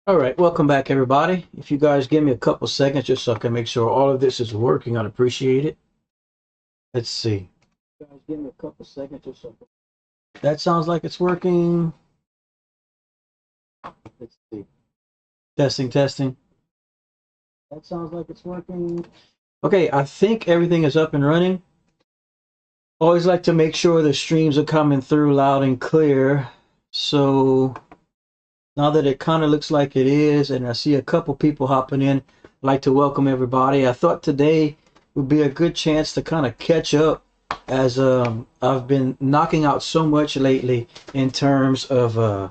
All right, welcome back, everybody. If you guys give me a couple seconds just so I can make sure all of this is working, I'd appreciate it. Let's see. You guys give me a couple seconds just so that sounds like it's working. Let's see. Testing, testing. That sounds like it's working. Okay, I think everything is up and running. Always like to make sure the streams are coming through loud and clear. So now that it kind of looks like it is, and I see a couple people hopping in, I'd like to welcome everybody. I thought today would be a good chance to kind of catch up as I've been knocking out so much lately in terms of, and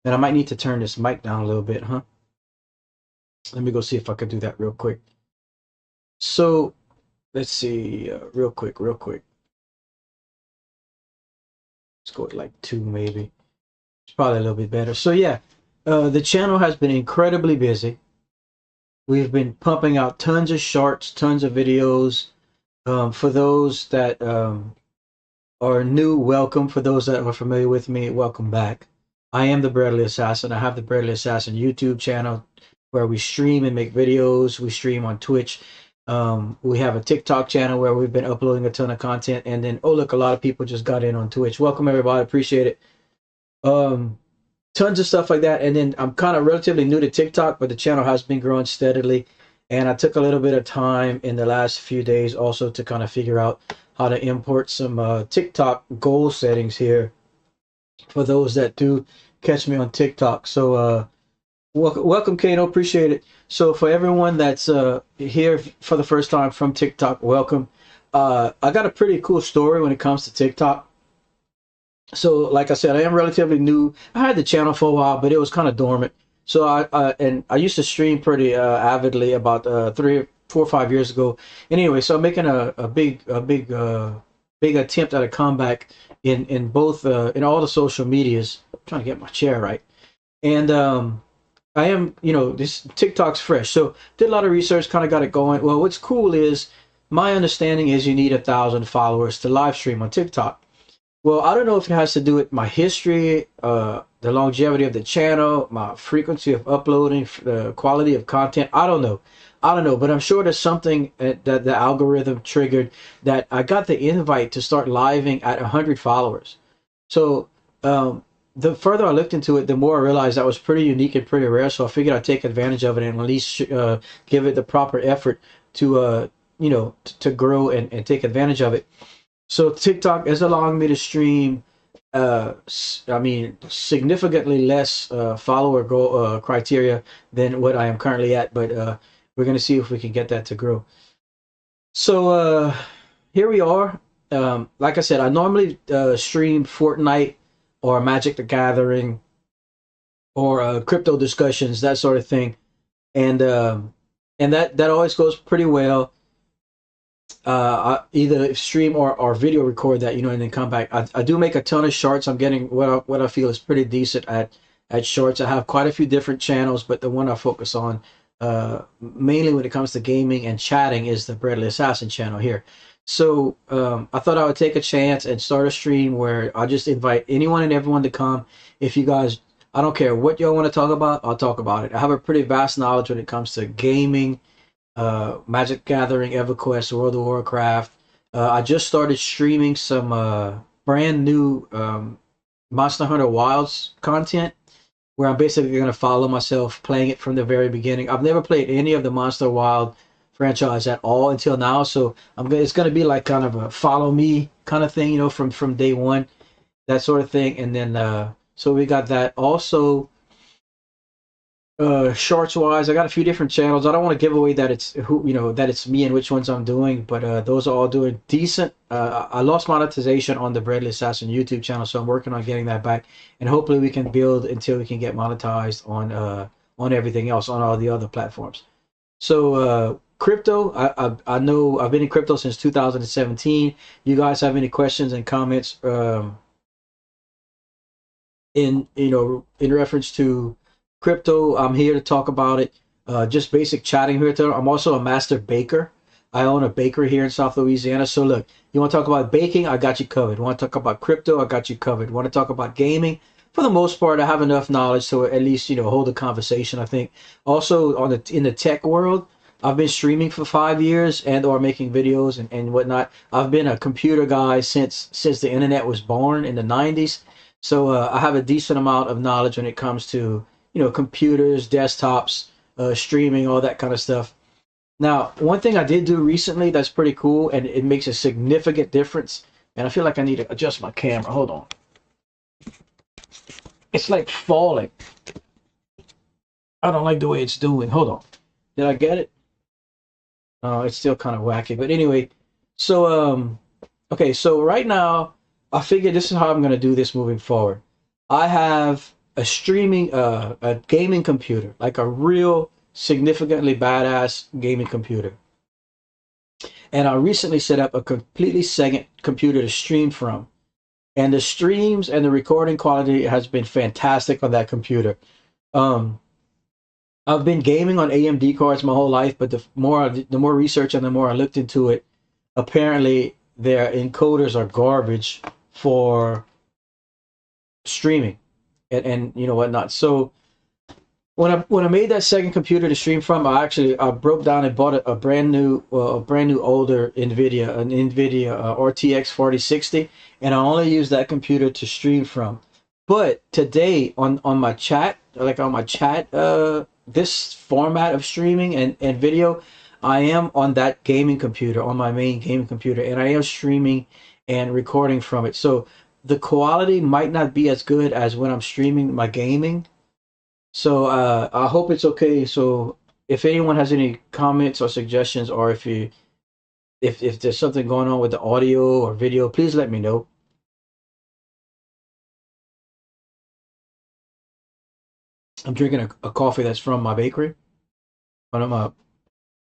I might need to turn this mic down a little bit, huh? Let me go see if I can do that real quick. So let's see, real quick. Let's go with like 2 maybe. It's probably a little bit better. So yeah, the channel has been incredibly busy. We've been pumping out tons of shorts, tons of videos. For those that are new, welcome. For those that are familiar with me, welcome back. I am the Bradley Assassin. I have the Bradley Assassin YouTube channel where we stream and make videos. We stream on Twitch. We have a TikTok channel where we've been uploading a ton of content. And then, oh, look, a lot of people just got in on Twitch. Welcome, everybody. Appreciate it. Tons of stuff like that. And then I'm kind of relatively new to TikTok, but the channel has been growing steadily. And I took a little bit of time in the last few days also to kind of figure out how to import some TikTok goal settings here for those that do catch me on TikTok. So welcome, Kano. Appreciate it. So for everyone that's here for the first time from TikTok, welcome. I got a pretty cool story when it comes to TikTok. So like I said, I am relatively new. I had the channel for a while, but it was kind of dormant. So I used to stream pretty avidly about 3, 4, 5 years ago. Anyway, so I'm making a big attempt at a comeback in both in all the social medias. I'm trying to get my chair right, and I am, this TikTok's fresh. So did a lot of research, kind of got it going. Well, what's cool is my understanding is you need 1,000 followers to live stream on TikTok. Well, I don't know if it has to do with my history, the longevity of the channel, my frequency of uploading, the quality of content. I don't know, but I'm sure there's something that the algorithm triggered that I got the invite to start living at 100 followers. So the further I looked into it, the more I realized that was pretty unique and pretty rare. So I figured I'd take advantage of it and at least give it the proper effort to, to grow and take advantage of it. So TikTok is allowing me to stream, significantly less follower goal criteria than what I am currently at, but we're going to see if we can get that to grow. So here we are. Like I said, I normally stream Fortnite or Magic the Gathering or crypto discussions, that sort of thing, and that always goes pretty well. Either stream or video record that, and then come back. I do make a ton of shorts. I'm getting what I feel is pretty decent at shorts. I have quite a few different channels, but the one I focus on mainly when it comes to gaming and chatting is the Bradley Assassin channel here. So I thought I would take a chance and start a stream where I just invite anyone and everyone to come. If you guys, I don't care what y'all want to talk about, I'll talk about it. I have a pretty vast knowledge when it comes to gaming, Magic Gathering, EverQuest, World of Warcraft. I just started streaming some brand new Monster Hunter Wilds content where I'm basically going to follow myself playing it from the very beginning. I've never played any of the Monster Wild franchise at all until now, so it's going to be like kind of a follow me kind of thing, from day one, that sort of thing. And then so we got that also. Shorts wise, I got a few different channels. I don't want to give away that it's that it's me and which ones I'm doing, but those are all doing decent. I lost monetization on the Bradley Assassin YouTube channel, so I'm working on getting that back, and hopefully we can build until we can get monetized on everything else on all the other platforms. So crypto, I know I've been in crypto since 2017. You guys have any questions and comments in reference to crypto? I'm here to talk about it. Just basic chatting here. I'm also a master baker. I own a bakery here in South Louisiana. So look, you want to talk about baking? I got you covered. Want to talk about crypto? I got you covered. Want to talk about gaming? for the most part, I have enough knowledge to at least, hold a conversation. I think also in the tech world, I've been streaming for 5 years and or making videos and whatnot. I've been a computer guy since the internet was born in the 90s. So I have a decent amount of knowledge when it comes to, computers, desktops, streaming, all that kind of stuff. Now, one thing I did do recently that's pretty cool and it makes a significant difference. And I feel like I need to adjust my camera. Hold on. It's like falling. I don't like the way it's doing. Hold on. Did I get it? It's still kind of wacky. But anyway, so okay, so right now I figure this is how I'm gonna do this moving forward. I have a gaming computer, like a real significantly badass gaming computer. And I recently set up a completely second computer to stream from. And the streams and the recording quality has been fantastic on that computer. Um, I've been gaming on AMD cards my whole life, but the more research and the more I looked into it, apparently their encoders are garbage for streaming and whatnot. So when I made that second computer to stream from, I broke down and bought a brand new older Nvidia RTX 4060, and I only use that computer to stream from. But today on my chat, like on my chat, this format of streaming and video, I am on that gaming computer, on my main gaming computer, and I am streaming and recording from it. So the quality might not be as good as when I'm streaming my gaming, so I hope it's okay. So if anyone has any comments or suggestions, or if there's something going on with the audio or video, please let me know. I'm drinking a coffee that's from my bakery. One of my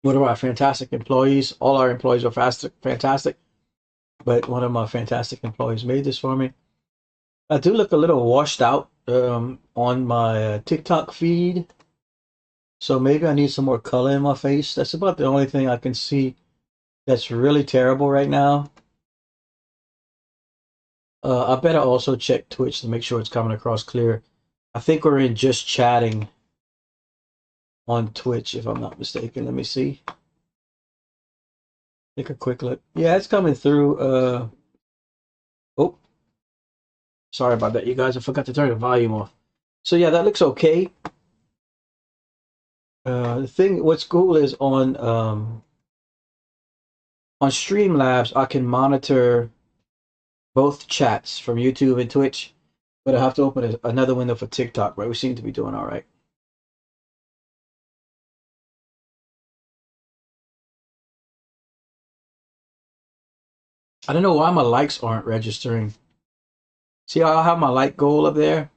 one of our fantastic employees. All our employees are fantastic, but one of my fantastic employees made this for me. I do look a little washed out on my TikTok feed, so maybe I need some more color in my face. That's about the only thing I can see that's really terrible right now. I better also check Twitch to make sure it's coming across clear. I think we're in just chatting on Twitch, if I'm not mistaken. Let me see. Take a quick look. Yeah, it's coming through. Oh, sorry about that, you guys. I forgot to turn the volume off. So yeah, that looks okay. What's cool is on Streamlabs, I can monitor both chats from YouTube and Twitch, but I have to open another window for TikTok. Right, we seem to be doing all right. I don't know why my likes aren't registering. See how I have my like goal up there?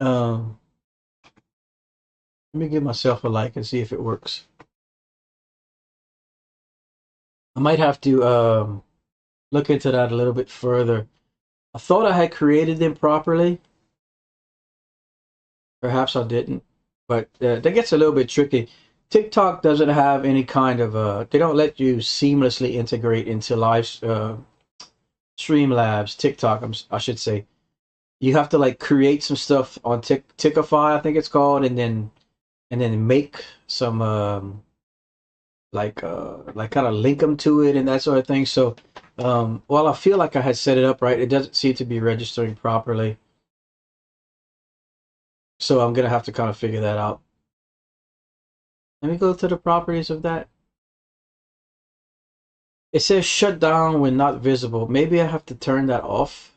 Um, Let me give myself a like and see if it works. I might have to look into that a little bit further. I thought I had created them properly. Perhaps I didn't, but that gets a little bit tricky. TikTok doesn't have any kind of they don't let you seamlessly integrate into live Streamlabs. TikTok, I should say. You have to like create some stuff on Tickify, I think it's called, and then make some like kind of link them to it and that sort of thing. So while I feel like I had set it up right, it doesn't seem to be registering properly. So I'm gonna have to kind of figure that out. Let me go to the properties of that. It says shut down when not visible. Maybe I have to turn that off.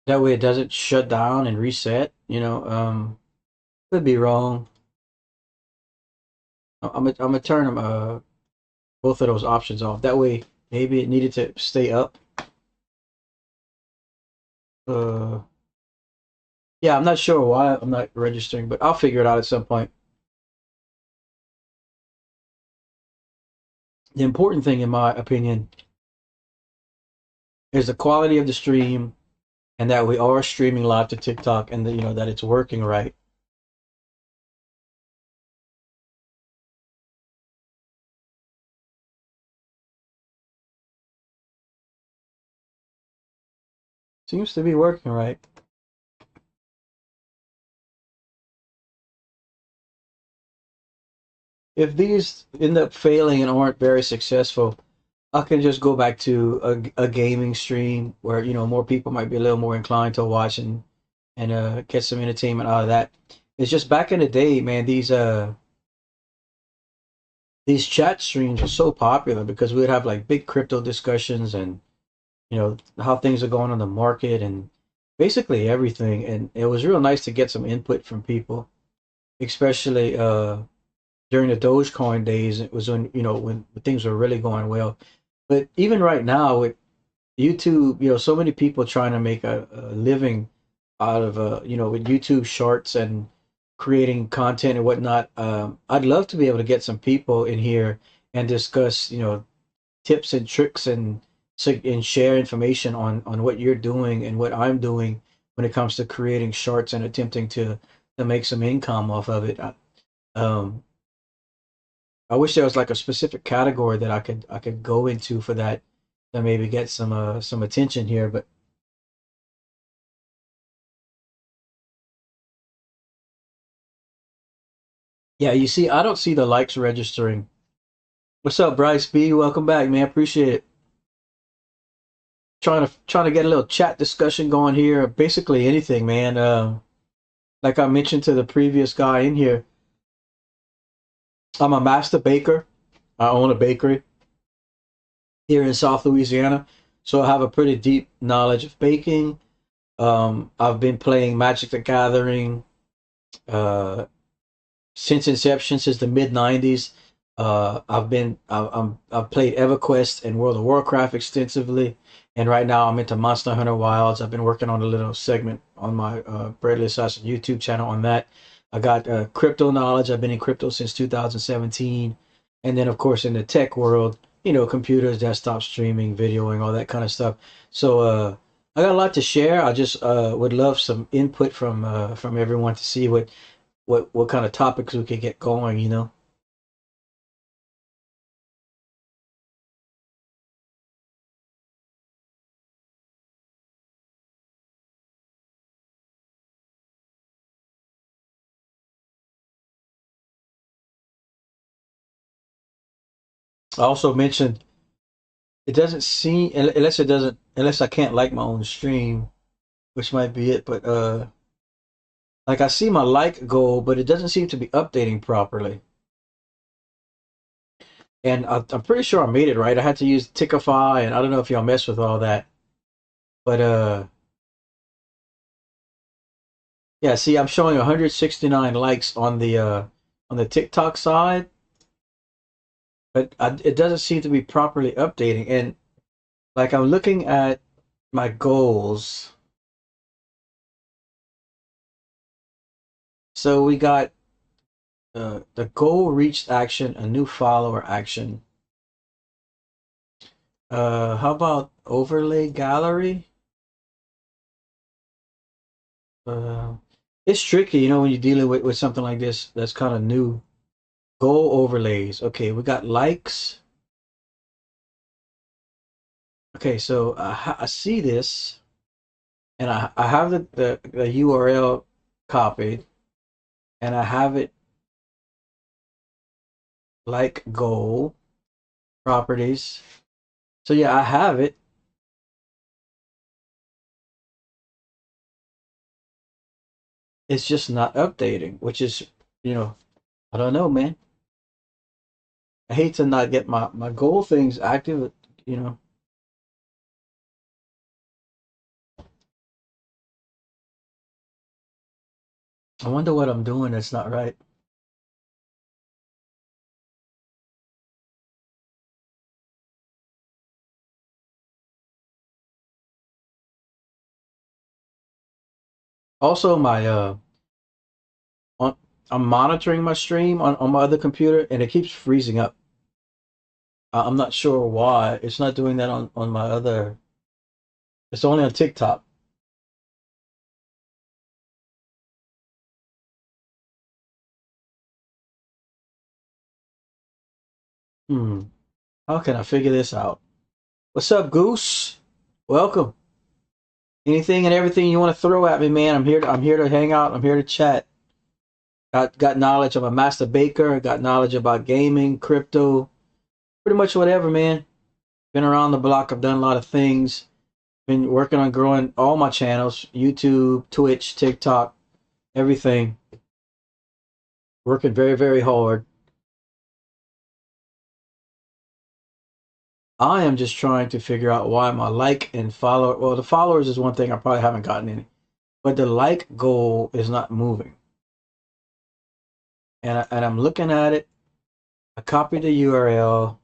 That way it doesn't shut down and reset. Could be wrong. I'm gonna turn them both of those options off. That way maybe it needed to stay up. Uh, yeah, I'm not sure why I'm not registering, but I'll figure it out at some point. The important thing, in my opinion, is the quality of the stream, and that we are streaming live to TikTok, and that it's working right. Seems to be working right. If these end up failing and aren't very successful, I can just go back to a gaming stream where, more people might be a little more inclined to watch and get some entertainment out of that. It's just back in the day, man, these chat streams are so popular because we would have like big crypto discussions and how things are going on the market and basically everything. And it was real nice to get some input from people, especially during the Dogecoin days. It was when things were really going well. But even right now with YouTube, so many people trying to make a living out of with YouTube shorts and creating content and whatnot. I'd love to be able to get some people in here and discuss tips and tricks and share information on what you're doing and what I'm doing when it comes to creating shorts and attempting to make some income off of it. Um, I wish there was like a specific category that I could go into for that to maybe get some attention here. But yeah, you see, I don't see the likes registering. What's up, Bryce B? Welcome back, man. Appreciate it. Trying to get a little chat discussion going here. Basically anything, man. Like I mentioned to the previous guy in here, I'm a master baker. I own a bakery here in South Louisiana, so I have a pretty deep knowledge of baking. I've been playing Magic the Gathering uh, since inception, since the mid '90s. I've played EverQuest and World of Warcraft extensively, and right now I'm into Monster Hunter Wilds. I've been working on a little segment on my Bradley Assassin YouTube channel on that. I got crypto knowledge. I've been in crypto since 2017, and then of course in the tech world, computers, desktop streaming, videoing, all that kind of stuff. So I got a lot to share. I just would love some input from everyone to see what kind of topics we could get going. I also mentioned it doesn't seem unless I can't like my own stream, which might be it, but like I see my like goal, but it doesn't seem to be updating properly. And I'm pretty sure I made it right. I had to use Tickify, and I don't know if y'all mess with all that, but yeah. See, I'm showing 169 likes on the TikTok side, but it doesn't seem to be properly updating. And like I'm looking at my goals. So we got the goal reached action, a new follower action. How about overlay gallery? Uh, it's tricky, when you're dealing with something like this that's kind of new. Goal overlays. Okay, we got likes. Okay, so I see this, and I have the URL copied, and I have it like goal properties. So yeah, I have it. It's just not updating, which is, I don't know, man. I hate to not get my goal things active, you know. I wonder what I'm doing that's not right. Also, on, I'm monitoring my stream on my other computer, and it keeps freezing up. I'm not sure why. It's not doing that on my other. It's only on TikTok. Hmm. How can I figure this out? What's up, Goose? Welcome. Anything and everything you want to throw at me, man. I'm here to hang out. I'm here to chat. Got knowledge. I'm a master baker. Got knowledge about gaming, crypto, pretty much whatever, man. Been around the block. I've done a lot of things. Been working on growing all my channels: YouTube, Twitch, TikTok, everything. Working very, very hard. I am just trying to figure out why my like and follow. Well, the followers is one thing I probably haven't gotten any, but the like goal is not moving. And I'm looking at it. I copy the URL.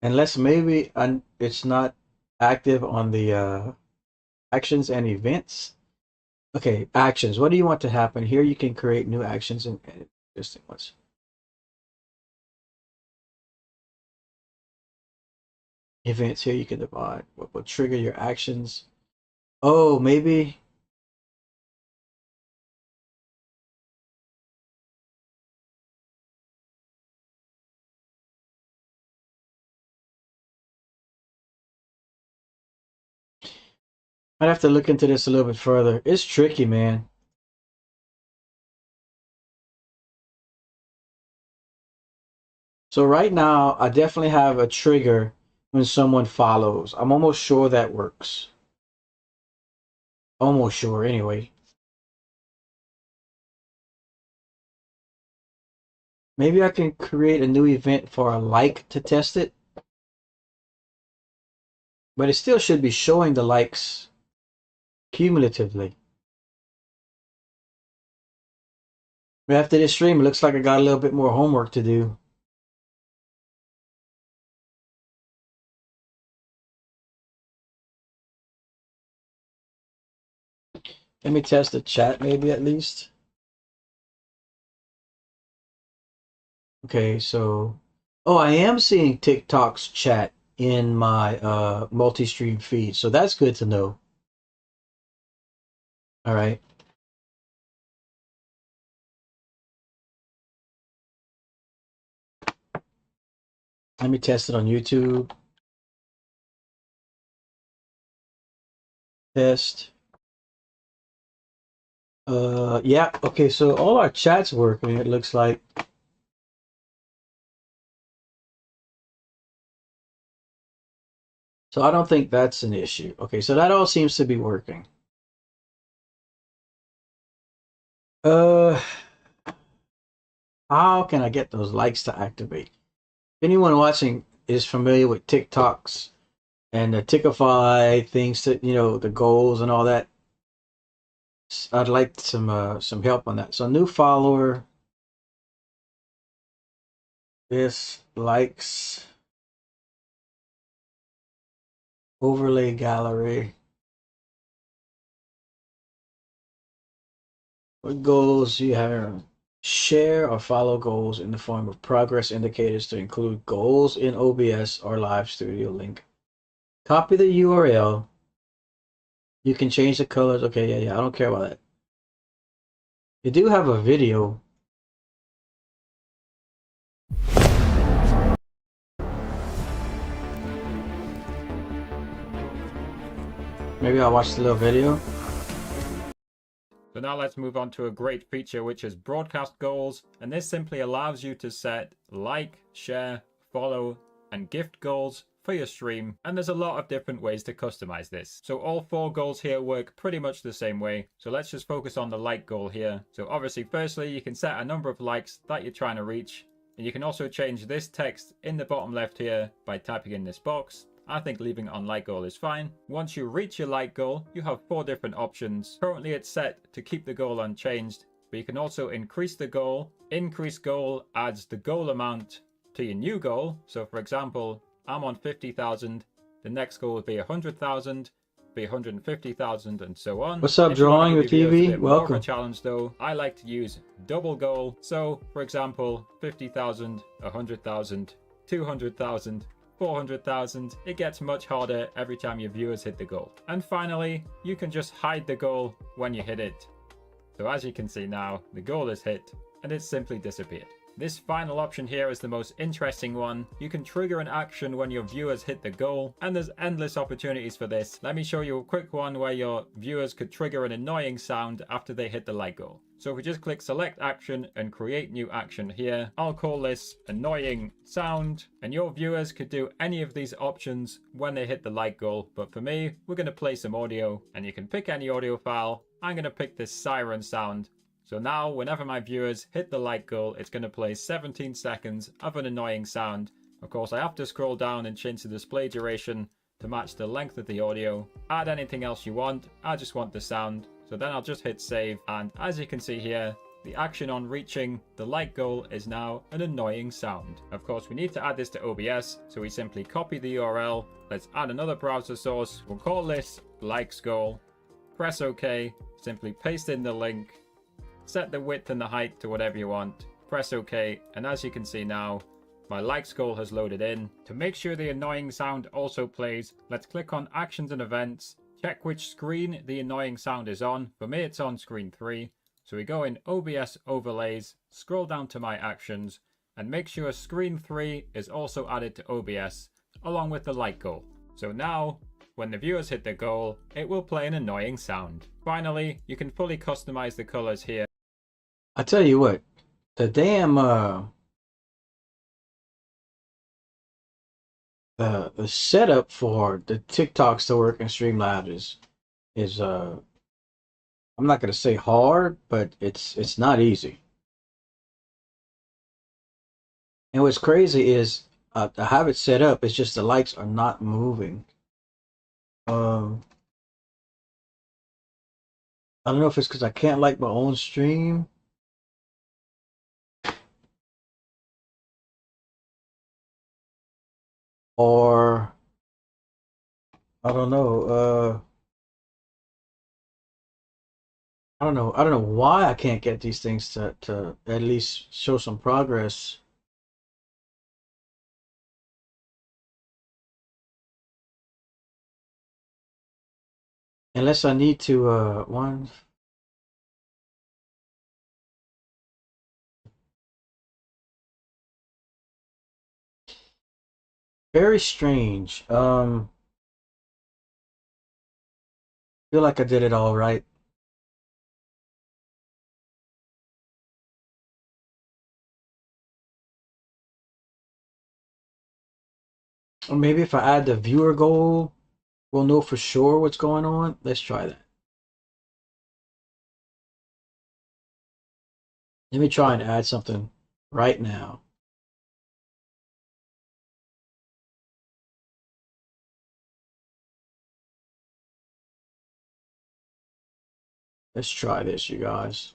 Unless maybe it's not active on the actions and events. Okay, actions. What do you want to happen? Here you can create new actions and existing ones. Events, here you can divide what will trigger your actions. Oh, maybe. I'd have to look into this a little bit further. It's tricky, man. So right now, I definitely have a trigger when someone follows. I'm almost sure that works. Almost sure, anyway. Maybe I can create a new event for a like to test it. But it still should be showing the likes cumulatively. But after this stream, it looks like I got a little bit more homework to do. Let me test the chat maybe at least. Okay, so oh, I am seeing TikTok's chat in my multi-stream feed, so that's good to know. All right. Let me test it on YouTube. Test. Yeah, okay, so all our chats working, it looks like. So I don't think that's an issue. Okay, so that all seems to be working. How can I get those likes to activate? If anyone watching is familiar with TikToks and the Tickify things that, you know, the goals and all that, I'd like some help on that. So new follower, this likes, overlay gallery. What goals do you have? Share or follow goals in the form of progress indicators to include goals in OBS or Live Studio link. Copy the URL. You can change the colors. Okay, yeah, I don't care about that. You do have a video. Maybe I'll watch the little video. So now let's move on to a great feature, which is broadcast goals. And this simply allows you to set like, share, follow, and gift goals for your stream. And there's a lot of different ways to customize this. So all 4 goals here work pretty much the same way. So let's just focus on the like goal here. So obviously, firstly, you can set a number of likes that you're trying to reach. And you can also change this text in the bottom left here by typing in this box. I think leaving it on like goal is fine. Once you reach your like goal, you have 4 different options. Currently it's set to keep the goal unchanged, but you can also increase the goal. Increase goal adds the goal amount to your new goal. So for example, I'm on 50,000. The next goal would be 100,000, be 150,000, and so on. What's up, Drawing with TV? Welcome. More of a challenge though, I like to use double goal. So for example, 50,000, 100,000, 200,000, 400,000. It gets much harder every time your viewers hit the goal. And finally, you can just hide the goal when you hit it. So as you can see now, the goal is hit and it's simply disappeared. This final option here is the most interesting one. You can trigger an action when your viewers hit the goal, and there's endless opportunities for this. Let me show you a quick one where your viewers could trigger an annoying sound after they hit the like goal. So if we just click select action and create new action here, I'll call this annoying sound, and your viewers could do any of these options when they hit the like goal. But for me, we're going to play some audio, and you can pick any audio file. I'm going to pick this siren sound. So now, whenever my viewers hit the like goal, it's going to play 17 seconds of an annoying sound. Of course, I have to scroll down and change the display duration to match the length of the audio. Add anything else you want. I just want the sound. So then I'll just hit save. And as you can see here, the action on reaching the like goal is now an annoying sound. Of course, we need to add this to OBS. So we simply copy the URL. Let's add another browser source. We'll call this likes goal. Press OK. Simply paste in the link. Set the width and the height to whatever you want. Press OK, and as you can see now, my likes goal has loaded in. To make sure the annoying sound also plays, let's click on Actions and Events. Check which screen the annoying sound is on. For me, it's on screen 3. So we go in OBS Overlays, scroll down to My Actions, and make sure screen 3 is also added to OBS, along with the like goal. So now, when the viewers hit the goal, it will play an annoying sound. Finally, you can fully customize the colors here. I tell you what, the damn the setup for the TikToks to work in Streamlabs is I'm not gonna say hard, but it's not easy. And what's crazy is I have it set up. It's just the likes are not moving. I don't know if it's because I can't like my own stream. Or I don't know. I don't know. I don't know why I can't get these things to at least show some progress. Unless I need to one. Very strange. Feel like I did it all right. Or maybe if I add the viewer goal, we'll know for sure what's going on. Let's try that. Let me try and add something right now. Let's try this, you guys.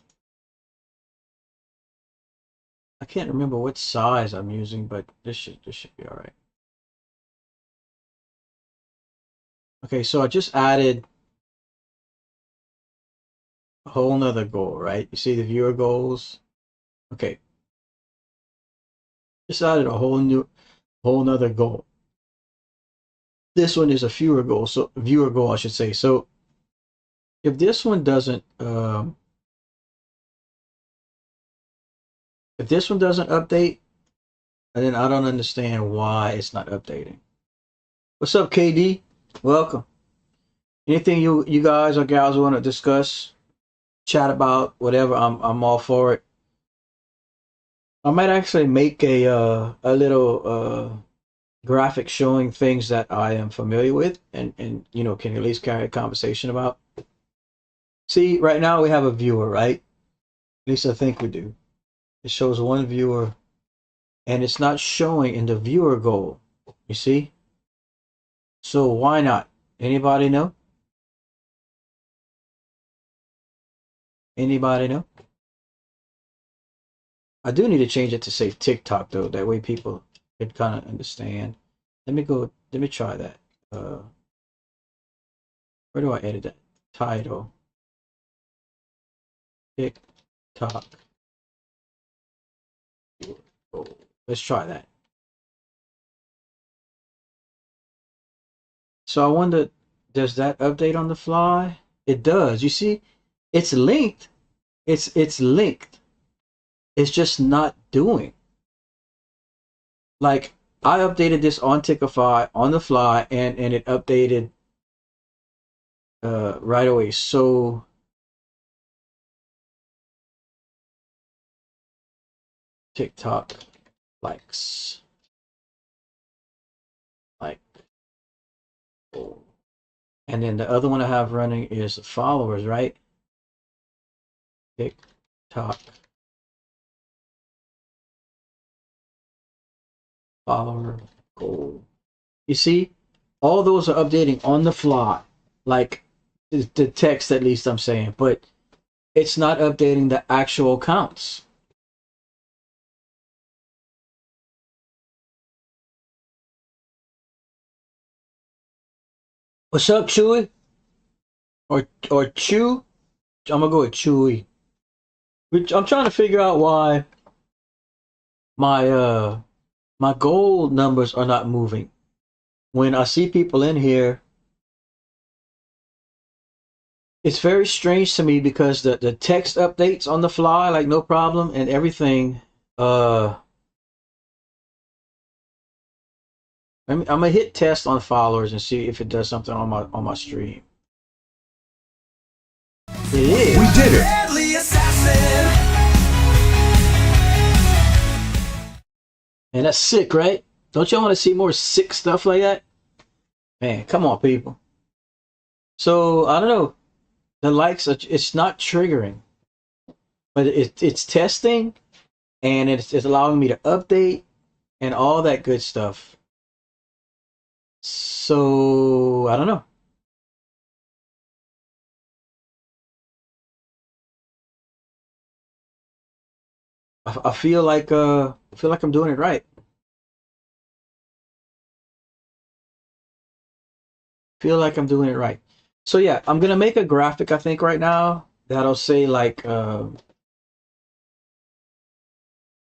I can't remember what size I'm using, but this should be all right. Okay, so I just added a whole nother goal, right? You see the viewer goals? Okay. Just added a whole nother goal. This one is a viewer goal, I should say. So if this one doesn't update, then I don't understand why it's not updating. What's up, KD? Welcome. Anything you guys or gals want to discuss, chat about, whatever, I'm all for it. I might actually make a little graphic showing things that I am familiar with and you know, can at least carry a conversation about. See, right now we have a viewer, right? At least I think we do. It shows one viewer and it's not showing in the viewer goal. You see? So why not? Anybody know? Anybody know? I do need to change it to say TikTok though. That way people can kind of understand. Let me try that. Where do I edit that? Title. TikTok. Let's try that. So I wonder, does that update on the fly? It does. You see, it's linked. It's linked. It's just not doing? Like, I updated this on Tickify on the fly, and it updated right away. So TikTok likes, like, oh. And then the other one I have running is the followers, right? TikTok follower goal. You see, all those are updating on the fly, like the text, at least I'm saying, but it's not updating the actual counts. What's up, Chewy? Or Chew? I'm gonna go with Chewy. Which I'm trying to figure out why my my goal numbers are not moving. When I see people in here, it's very strange to me because the text updates on the fly, like no problem, and everything. I'm gonna hit test on followers and see if it does something on my stream. It is. We did it. And that's sick, right? Don't y'all want to see more sick stuff like that? Man, come on, people. So I don't know. The likes, it's not triggering, but it's testing, and it's allowing me to update and all that good stuff. So I don't know. I feel like I'm doing it right. Feel like I'm doing it right. So yeah, I'm gonna make a graphic, I think, right now that'll say like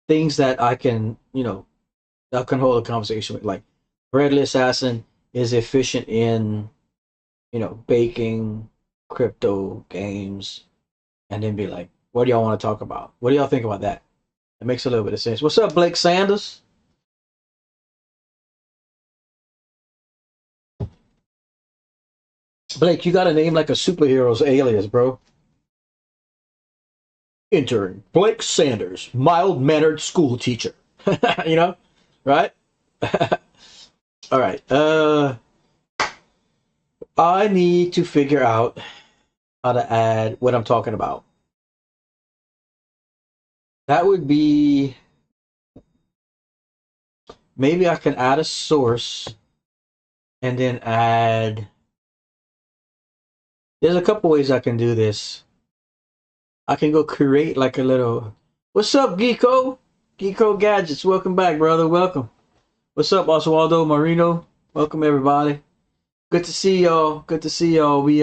things that I can, I can hold a conversation with. Like, Bradley Assassin is efficient in, baking, crypto, games, and then be like, what do y'all want to talk about? What do y'all think about that? It makes a little bit of sense. What's up, Blake Sanders? Blake, you got a name like a superhero's alias, bro. Intern Blake Sanders, mild-mannered school teacher. Right? All right. I need to figure out how to add what I'm talking about. That would be, maybe I can add a source and then add. There's a couple ways I can do this. I can go create like a little. What's up, Geeko? Geeko Gadgets, welcome back, brother. Welcome. What's up, Oswaldo Marino? Welcome, everybody. Good to see y'all. Good to see y'all. We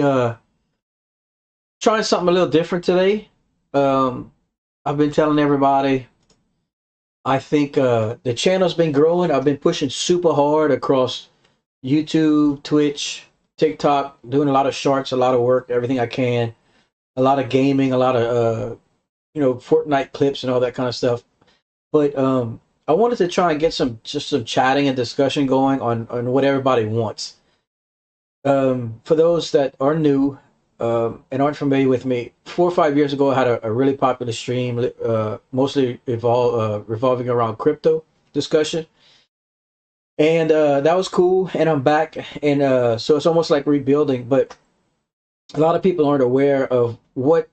trying something a little different today. I've been telling everybody. I think the channel's been growing. I've been pushing super hard across YouTube, Twitch, TikTok, doing a lot of shorts, a lot of work, everything I can, a lot of gaming, a lot of Fortnite clips and all that kind of stuff. But I wanted to try and get some chatting and discussion going on what everybody wants. For those that are new and aren't familiar with me, 4 or 5 years ago, I had a really popular stream, mostly revolving around crypto discussion. And that was cool, and I'm back, and so it's almost like rebuilding. But a lot of people aren't aware of what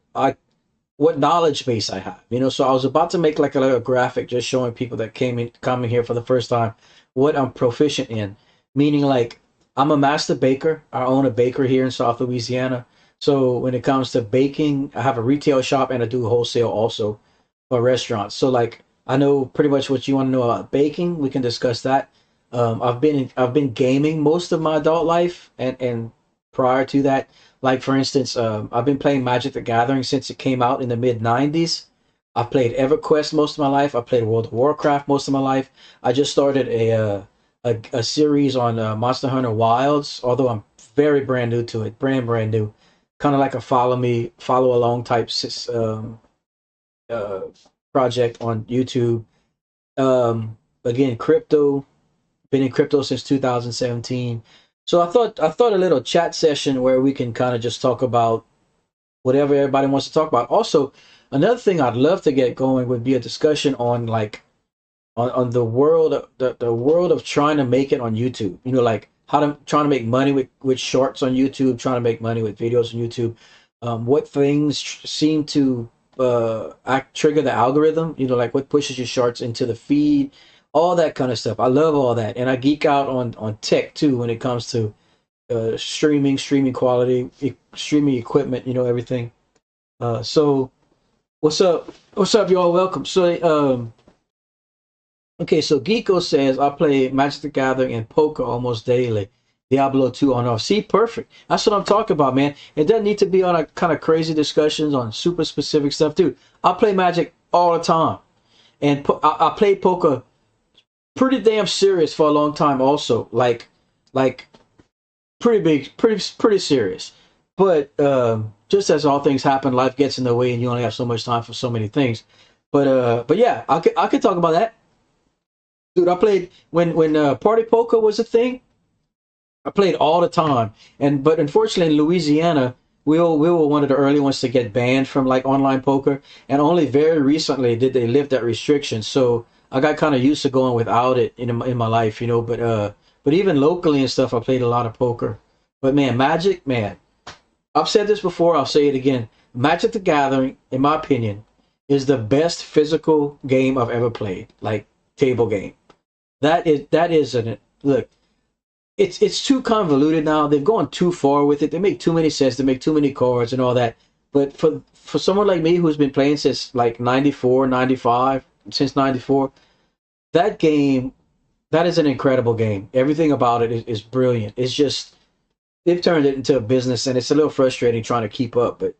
knowledge base I have. So I was about to make like a little graphic just showing people that coming here for the first time what I'm proficient in. Meaning, like, I'm a master baker. I own a bakery here in South Louisiana. So when it comes to baking, I have a retail shop and I do wholesale also for restaurants. So, like, I know pretty much what you want to know about baking. We can discuss that. I've been gaming most of my adult life, and prior to that, like, for instance, I've been playing Magic the Gathering since it came out in the mid '90s. I've played EverQuest most of my life. I played World of Warcraft most of my life. I just started a series on Monster Hunter Wilds, although I'm very brand new to it, brand new, kind of like a follow along type project on YouTube. Again, crypto, been in crypto since 2017. So I thought a little chat session where we can kind of just talk about whatever everybody wants to talk about. Also, another thing I'd love to get going would be a discussion on like on the world the world of trying to make it on YouTube. You know, like how to trying to make money with shorts on YouTube, trying to make money with videos on YouTube. What things seem to trigger the algorithm? You know, like what pushes your shorts into the feed, all that kind of stuff. I love all that, and I geek out on tech too when it comes to streaming quality, streaming equipment. You know, everything. So what's up? What's up, y'all? Welcome. So okay, so Geeko says I play Magic the Gathering and poker almost daily. Diablo 2 on off. See, perfect. That's what I'm talking about, man. It doesn't need to be on a kind of crazy discussions on super specific stuff, dude. I play Magic all the time, and I played poker pretty damn serious for a long time. Also, like pretty big, pretty serious. But just as all things happen, life gets in the way, and you only have so much time for so many things. But yeah, I could talk about that. Dude, I played when party poker was a thing. I played all the time, and but unfortunately in Louisiana, we were one of the early ones to get banned from like online poker, and only very recently did they lift that restriction. So I got kind of used to going without it in my life, you know. But even locally and stuff, I played a lot of poker. But man, Magic, man, I've said this before. I'll say it again. Magic the Gathering, in my opinion, is the best physical game I've ever played, like table game. That is an look. It's too convoluted now. They've gone too far with it. They make too many sets. They make too many cards and all that. But for someone like me who's been playing since like 94, 95, since 94, that game, that is an incredible game. Everything about it is brilliant. It's just they've turned it into a business, and it's a little frustrating trying to keep up. But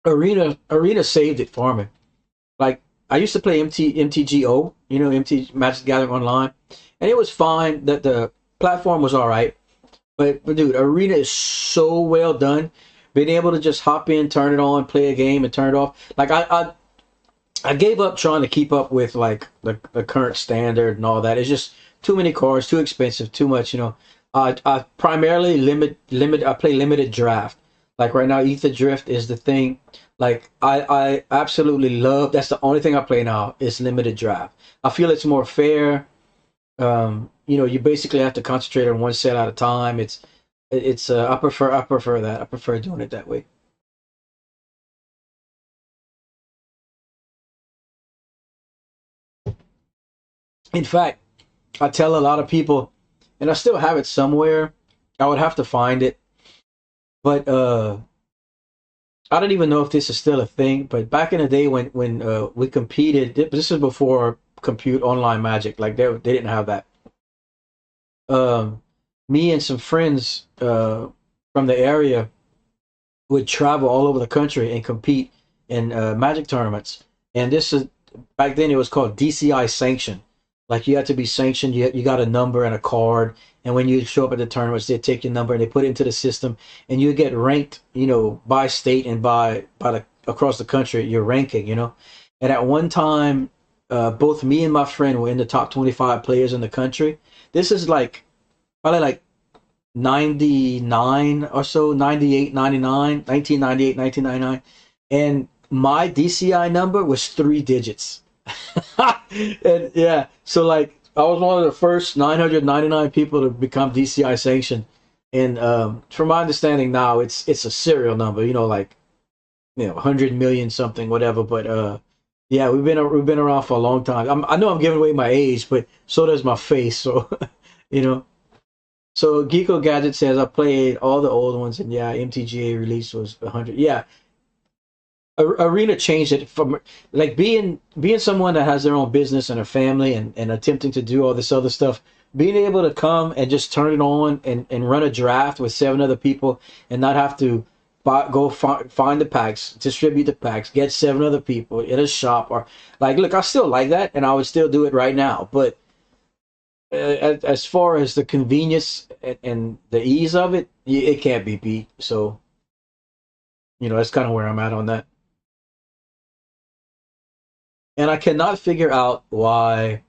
Arena saved it for me. Like I used to play MTGO, you know, MT Magic the Gathering Online, and it was fine. That the platform was all right, but dude, Arena is so well done. Being able to just hop in, turn it on, play a game, and turn it off. Like I gave up trying to keep up with like the current standard and all that. It's just too many cards, too expensive, too much. You know, I primarily limit. I play limited draft. Like right now, Ether Drift is the thing. Like I absolutely love. That's the only thing I play now is limited draft. I feel it's more fair. You know, you basically have to concentrate on one set at a time. It's I prefer that. I prefer doing it that way. In fact, I tell a lot of people, and I still have it somewhere. I would have to find it, but I don't even know if this is still a thing. But back in the day when we competed, this is before compute online magic. Like they didn't have that. Um, Me and some friends from the area would travel all over the country and compete in magic tournaments. And this is back then it was called DCI sanction. Like you had to be sanctioned. You got a number and a card, and when you show up at the tournaments, they take your number and they put it into the system, and you get ranked. You know, by state and by the across the country, your ranking. You know, and at one time, both me and my friend were in the top 25 players in the country. This is like probably like 99 or so, 98, 99, 1998, 1999. And my DCI number was three digits. And yeah, so like I was one of the first 999 people to become DCI sanctioned. And from my understanding now, it's a serial number, you know, like 100 million something, whatever. But yeah, we've been around for a long time. I know I'm giving away my age, but so does my face. So you know. So Geeko Gadget says I played all the old ones, and yeah, MTGA release was 100. Yeah, Arena changed it from like being someone that has their own business and a family and attempting to do all this other stuff. Being able to come and just turn it on and run a draft with seven other people and not have to find the packs, distribute the packs, get seven other people in a shop or like, look, I still like that and I would still do it right now. But as far as the convenience and the ease of it, it can't be beat. So, that's kind of where I'm at on that. And I cannot figure out why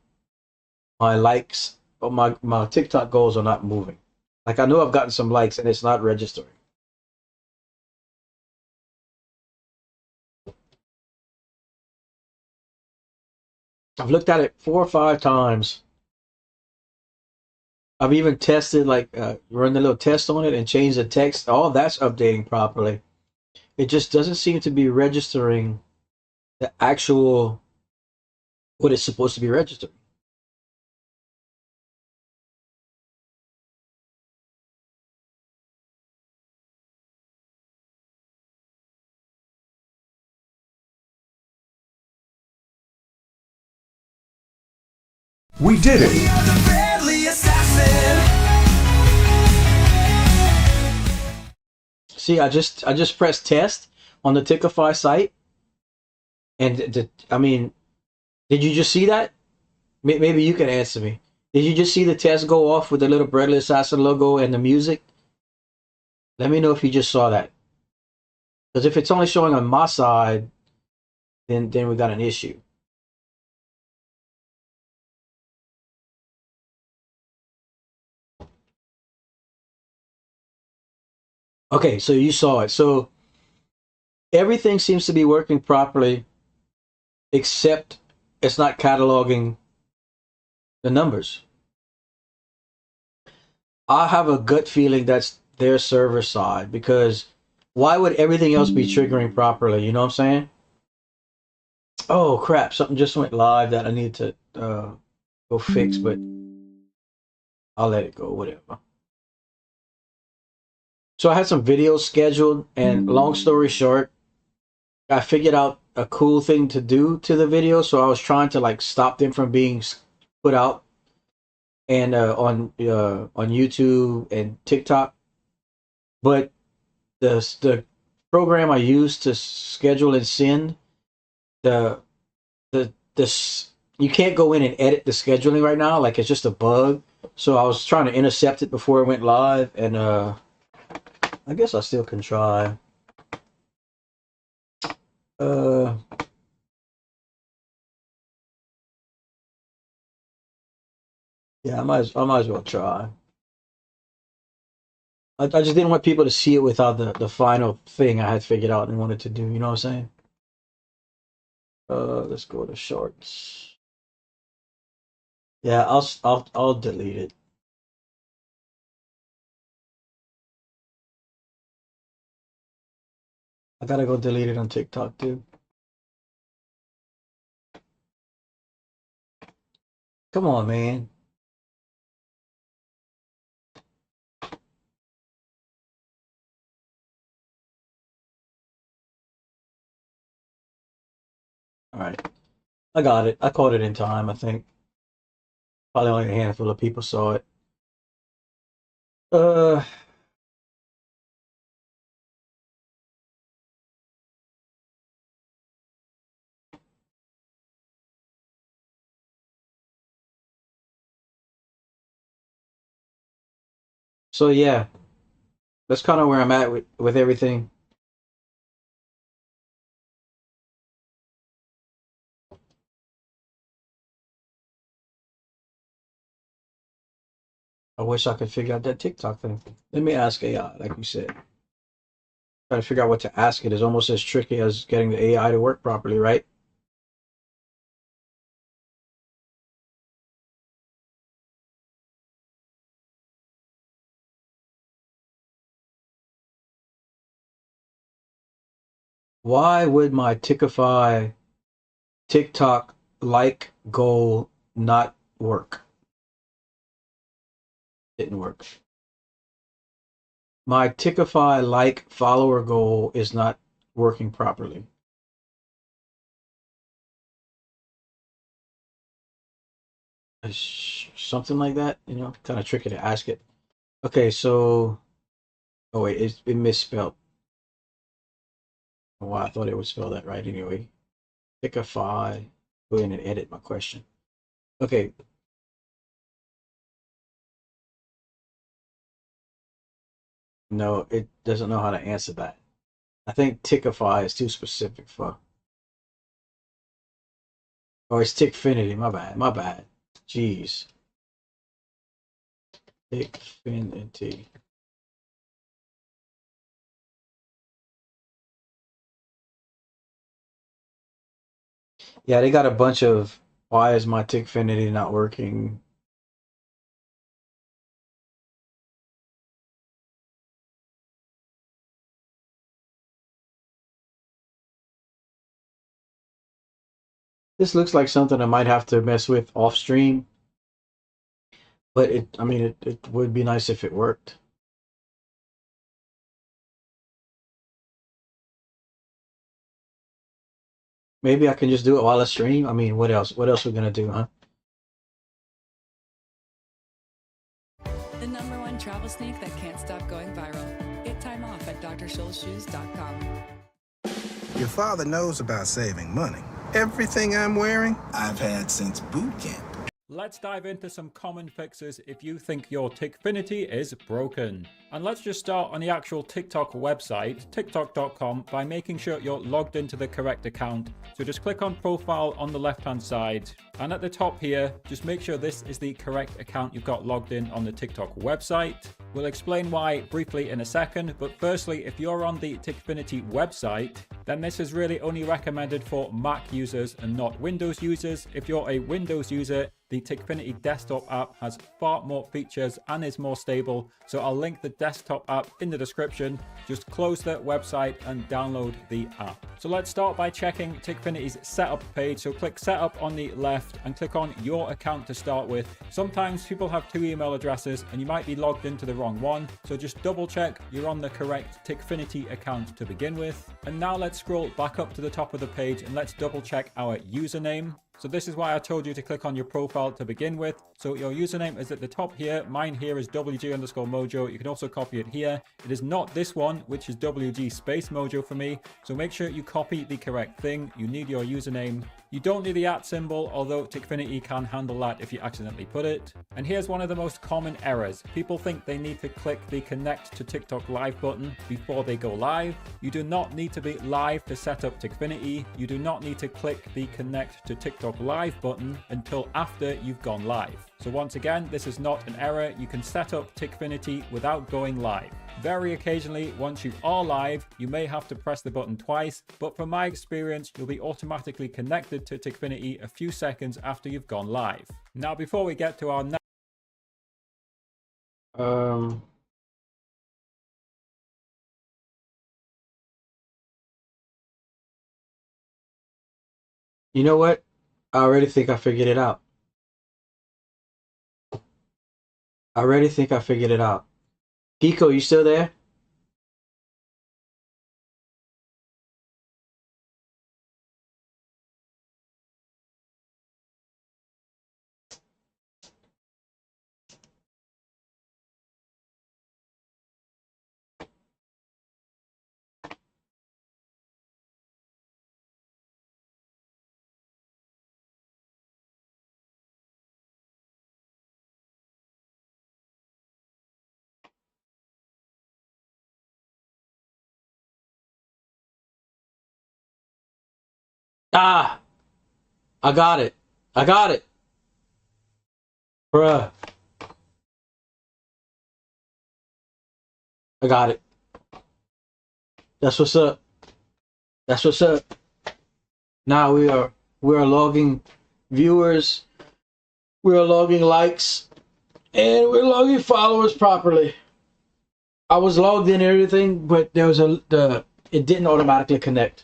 my likes or my TikTok goals are not moving. Like I know I've gotten some likes and it's not registering. I've looked at it 4 or 5 times. I've even tested like run a little test on it and changed the text. All that's updating properly. It just doesn't seem to be registering the actual what it's supposed to be registering. We did it! See, I just pressed test on the Tickify site, and I mean, did you just see that? Maybe you can answer me. Did you just see the test go off with the little Bradley Assassin logo and the music? Let me know if you just saw that. Because if it's only showing on my side, then we got an issue. Okay, so you saw it. So everything seems to be working properly, except it's not cataloging the numbers. I have a gut feeling that's their server side because why would everything else be triggering properly? You know what I'm saying? Oh crap! Something just went live that I need to go fix, but I'll let it go. Whatever. So I had some videos scheduled, and long story short, I figured out a cool thing to do to the video. So I was trying to like stop them from being put out and on YouTube and TikTok. But the program I use to schedule and send the this you can't go in and edit the scheduling right now. Like it's just a bug. So I was trying to intercept it before it went live, and I guess I still can try. Uh, yeah, I might as well try. I just didn't want people to see it without the final thing I had figured out and wanted to do. You know what I'm saying? Let's go to shorts. Yeah, I'll delete it. I gotta go delete it on TikTok too. Come on, man. All right, I got it. I caught it in time. I think probably only a handful of people saw it. Uh, so yeah, that's kind of where I'm at with everything. I wish I could figure out that TikTok thing. Let me ask AI, like you said. Trying to figure out what to ask it is almost as tricky as getting the AI to work properly, right? Why would my Tickify TikTok like goal not work? Didn't work. My Tickify like follower goal is not working properly. Something like that, kind of tricky to ask it. Okay, so oh wait, it misspelled. Oh, wow, I thought it would spell that right anyway. Tickify. Go in and edit my question. Okay, no, it doesn't know how to answer that. I think Tickify is too specific for. Oh, it's Tickfinity. My bad. My bad. Jeez. Tickfinity. Yeah, they got a bunch of why is my Tickfinity not working? This looks like something I might have to mess with off stream, but I mean, it would be nice if it worked. Maybe I can just do it while I stream. I mean, what else? What else are we gonna do, huh? The #1 travel sneak that can't stop going viral. Get time off at drschulzshoes.com. Your father knows about saving money. Everything I'm wearing, I've had since boot camp. Let's dive into some common fixes if you think your Tickfinity is broken. And let's just start on the actual TikTok website, tiktok.com, by making sure you're logged into the correct account. So just click on profile on the left-hand side. And at the top here, just make sure this is the correct account you've got logged in on the TikTok website. We'll explain why briefly in a second, but firstly, if you're on the Tickfinity website, then this is really only recommended for Mac users and not Windows users. If you're a Windows user, the Tickfinity desktop app has far more features and is more stable, so I'll link the desktop app in the description. Just close the website and download the app. So let's start by checking Tickfinity's setup page. So click setup on the left and click on your account to start with. Sometimes people have two email addresses and you might be logged into the wrong one, so just double check you're on the correct Tickfinity account to begin with. And now let's scroll back up to the top of the page and let's double check our username. So this is why I told you to click on your profile to begin with. So your username is at the top here. Mine here is WG_Mojo. You can also copy it here. It is not this one, which is WG space Mojo for me. So make sure you copy the correct thing. You need your username. You don't need the @ symbol, although Tickfinity can handle that if you accidentally put it. And here's one of the most common errors. People think they need to click the connect to TikTok live button before they go live. You do not need to be live to set up Tickfinity. You do not need to click the connect to TikTok live button until after you've gone live. So once again, this is not an error. You can set up Tickfinity without going live. Very occasionally, once you are live, you may have to press the button twice, but from my experience, you'll be automatically connected to Tickfinity a few seconds after you've gone live. Now, before we get to our next You know what? I already think I figured it out. I already think I figured it out. Pico, you still there? Ah, I got it. I got it. Bruh. I got it. That's what's up. That's what's up. Now we are logging viewers, we are logging likes, and we're logging followers properly. I was logged in and everything, but there was it didn't automatically connect.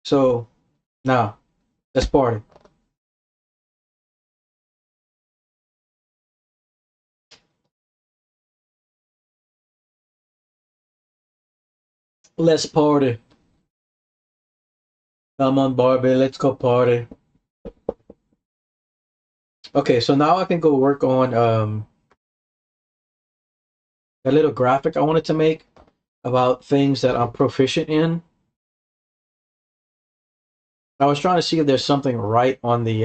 So now let's party. Let's party. Come on, Barbie, let's go party. Okay, so now I can go work on a little graphic I wanted to make about things that I'm proficient in. I was trying to see if there's something right on the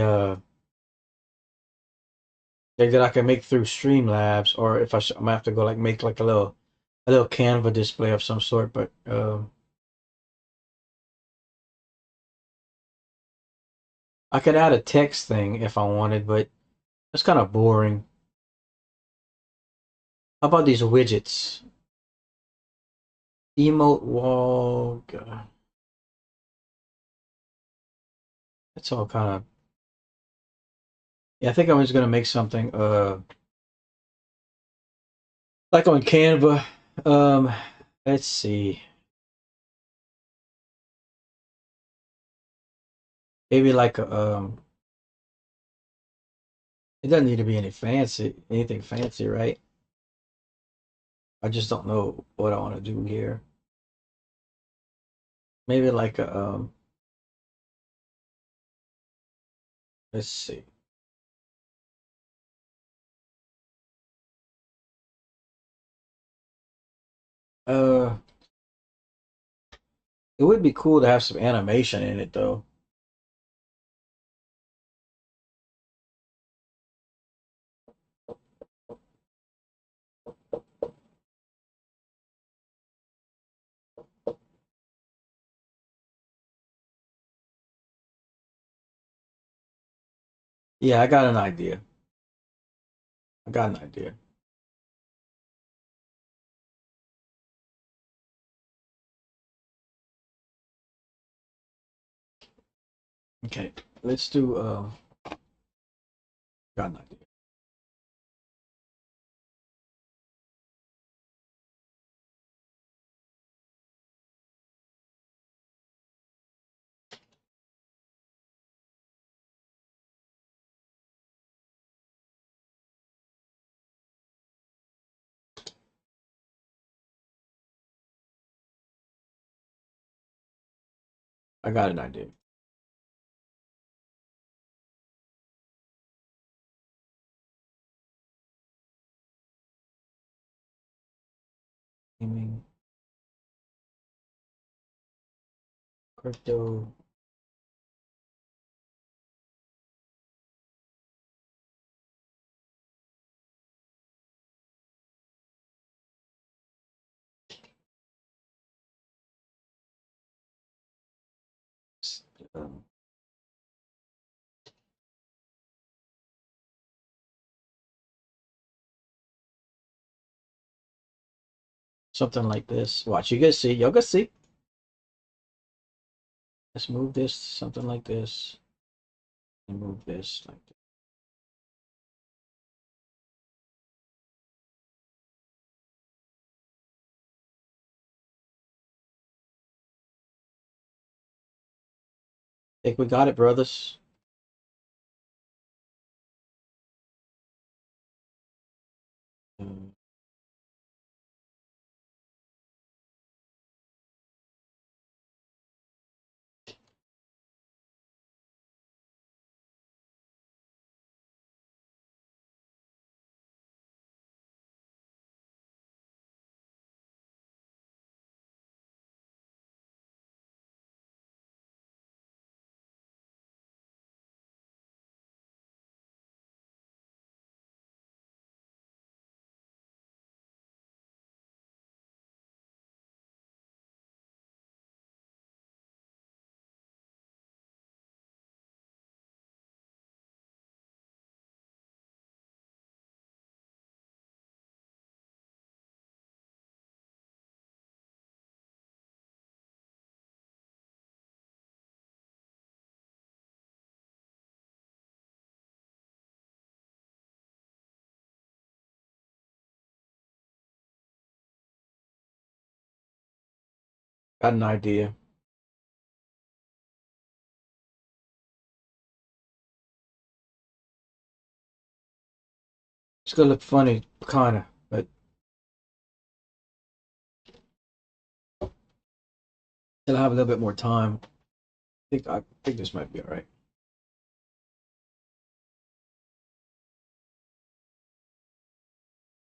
that I can make through Streamlabs, or if I'm gonna have to go like make like a little Canva display of some sort. But I could add a text thing if I wanted, but it's kind of boring. How about these widgets? Emote wall. It's all kind of. Yeah, I think I'm just gonna make something like on Canva. Let's see. Maybe like a it doesn't need to be anything fancy, right? I just don't know what I want to do here. Maybe like a let's see. Uh it would be cool to have some animation in it though. Yeah, I got an idea. I got an idea. Okay, let's do got an idea. I got an idea. Gaming, crypto. Um, something like this. Watch, you guys see. Y'all guys see. Let's move this something like this, and move this like this. Think we got it, brothers. Mm. Got an idea. It's gonna look funny, kinda, but it'll have a little bit more time. I think this might be all right.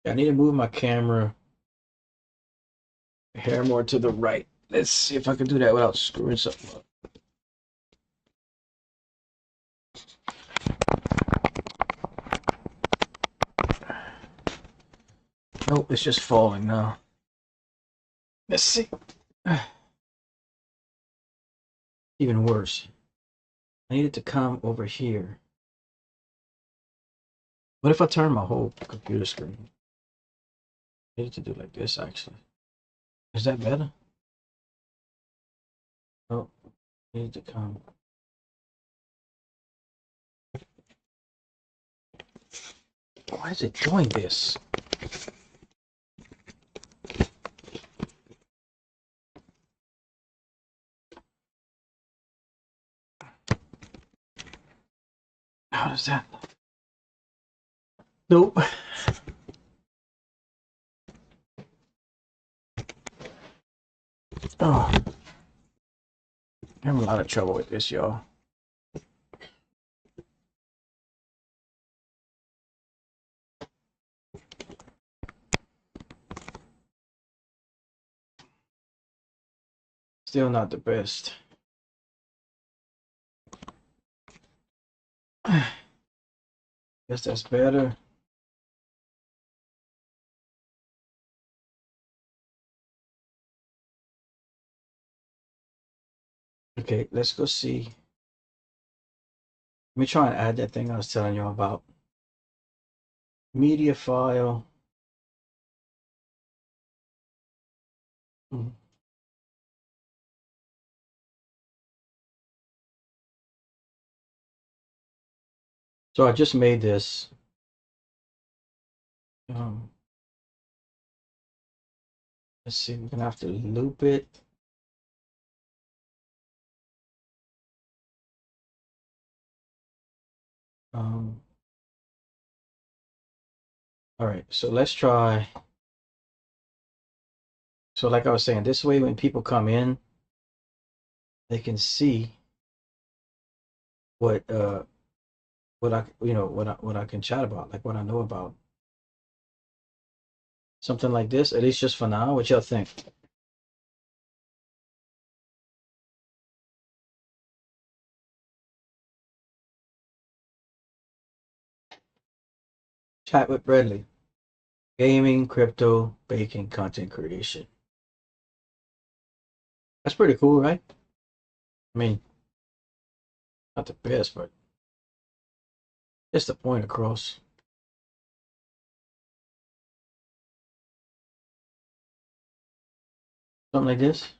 I need to move my camera hair more to the right. Let's see if I can do that without screwing something up. Nope, it's just falling now. Let's see. Even worse. I need it to come over here. What if I turn my whole computer screen? I need it to do like this, actually. Is that better? Oh, I need it to come. Why is it doing this? How does that? Nope. Oh, I'm having a lot of trouble with this, y'all. Still not the best. Guess that's better. Okay, let's go see. Let me try and add that thing I was telling you about. Media file. Hmm. So I just made this. Um, let's see, we're gonna have to loop it. Um, all right, so let's try. So like I was saying, this way when people come in, they can see what I what I can chat about, like what I know about. Something like this, at least just for now. What y'all think? Chat with Bradley. Gaming, crypto, baking, content creation. That's pretty cool, right? I mean, not the best, but just the point across. Something like this.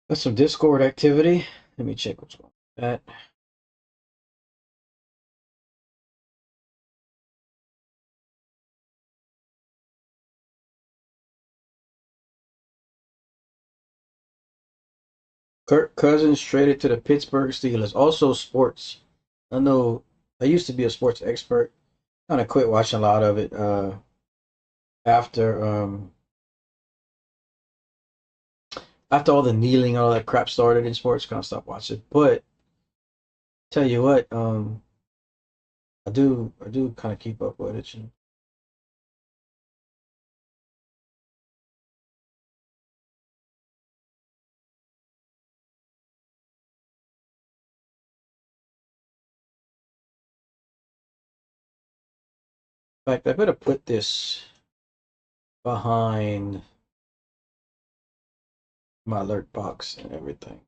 That's some Discord activity. Let me check what's going on with that. Kirk Cousins traded to the Pittsburgh Steelers. Also sports. I know I used to be a sports expert. Kind of quit watching a lot of it after after all the kneeling and all that crap started in sports. Kind of stopped watching. But tell you what, I do kind of keep up with it. You know. In fact, I better put this behind my alert box and everything.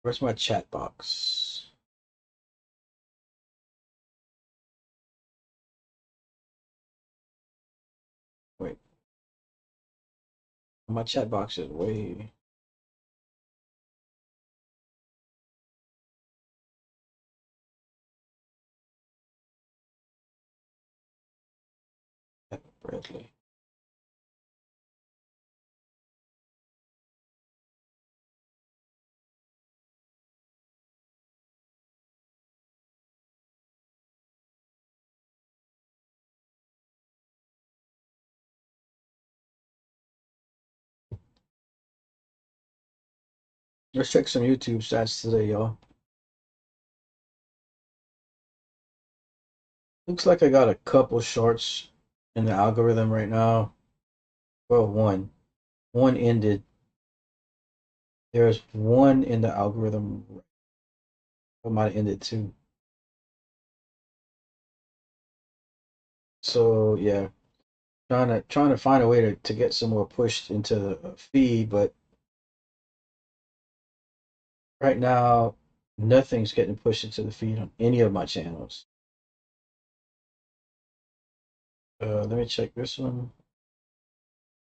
Where's my chat box? Wait, my chat box is way. Bradley. Let's check some YouTube stats today, y'all. Looks like I got a couple shorts in the algorithm right now. Well, one. One ended. There's one in the algorithm. It might have ended too. So yeah, trying to find a way to get some more pushed into the feed, but right now nothing's getting pushed into the feed on any of my channels. Let me check this one.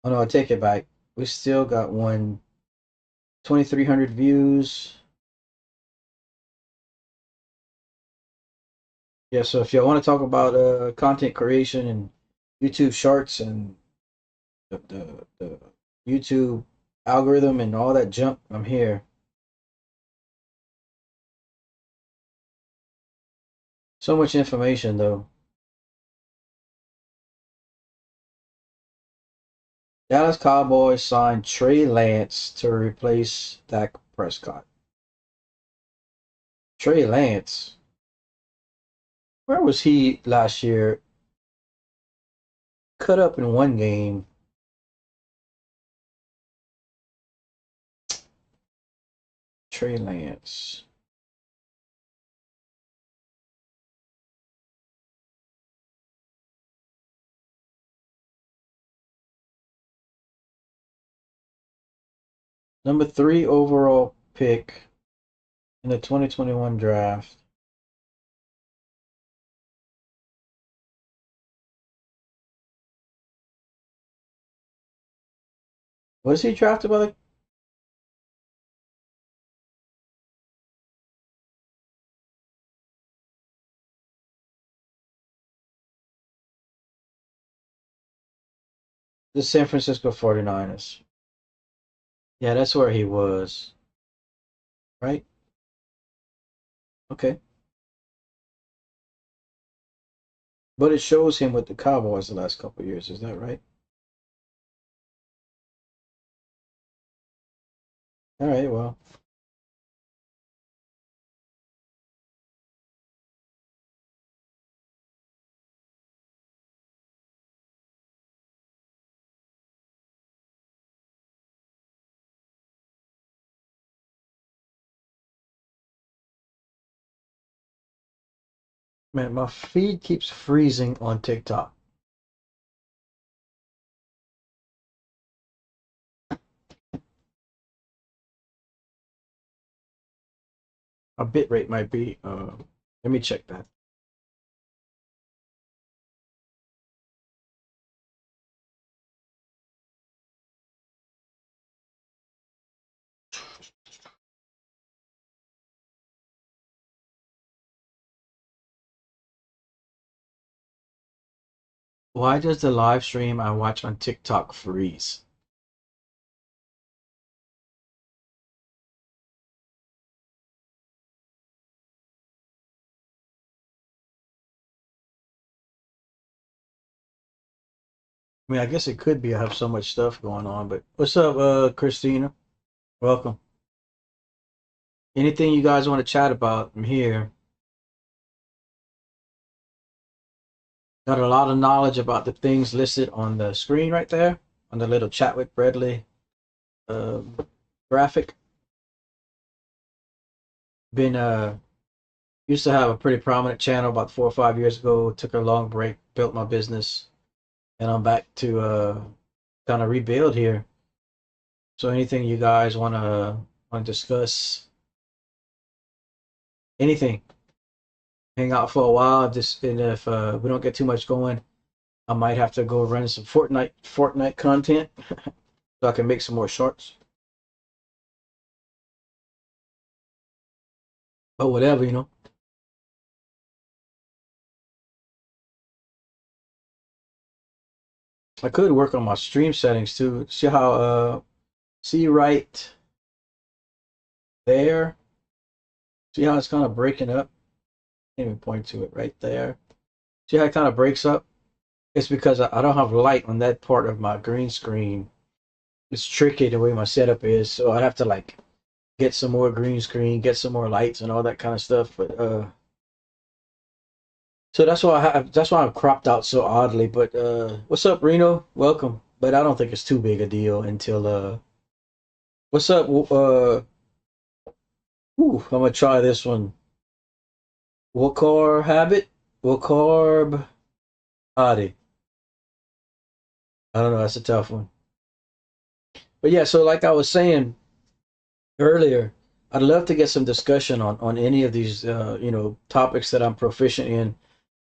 Oh no, I take it back. We still got 2,300 views. Yeah, so if y'all want to talk about content creation and YouTube Shorts and the YouTube algorithm and all that junk, I'm here. So much information though. Dallas Cowboys signed Trey Lance to replace Dak Prescott. Trey Lance, where was he last year? Cut up in one game. Trey Lance. Number 3 overall pick in the 2021 draft. Was he drafted by the San Francisco 49ers? Yeah, that's where he was. Right? Okay. But it shows him with the Cowboys the last couple of years. Is that right? All right, well. Man, my feed keeps freezing on TikTok. A bit rate might be. Let me check that. Why does the live stream I watch on TikTok freeze? I mean, I guess it could be I have so much stuff going on, but what's up, Christina? Welcome. Anything you guys want to chat about? I'm here. Got a lot of knowledge about the things listed on the screen right there, on the little chat with Bradley graphic. Been used to have a pretty prominent channel about 4 or 5 years ago. Took a long break, built my business, and I'm back to kind of rebuild here. So anything you guys want to discuss, anything, hang out for a while. If we don't get too much going, I might have to go run some Fortnite content so I can make some more shorts. But whatever, you know. I could work on my stream settings too. See how see right there? See how it's kind of breaking up? Can't even point to it right there. See how it kind of breaks up? It's because I don't have light on that part of my green screen. It's tricky the way my setup is, so I'd have to like get some more green screen, get some more lights and all that kind of stuff. But so that's why I'm cropped out so oddly. But what's up, Reno? Welcome. But I don't think it's too big a deal until what's up? I'm gonna try this one. Wakar Habit, Wakarb Hadi. I don't know. That's a tough one. But yeah, so like I was saying earlier, I'd love to get some discussion on any of these topics that I'm proficient in.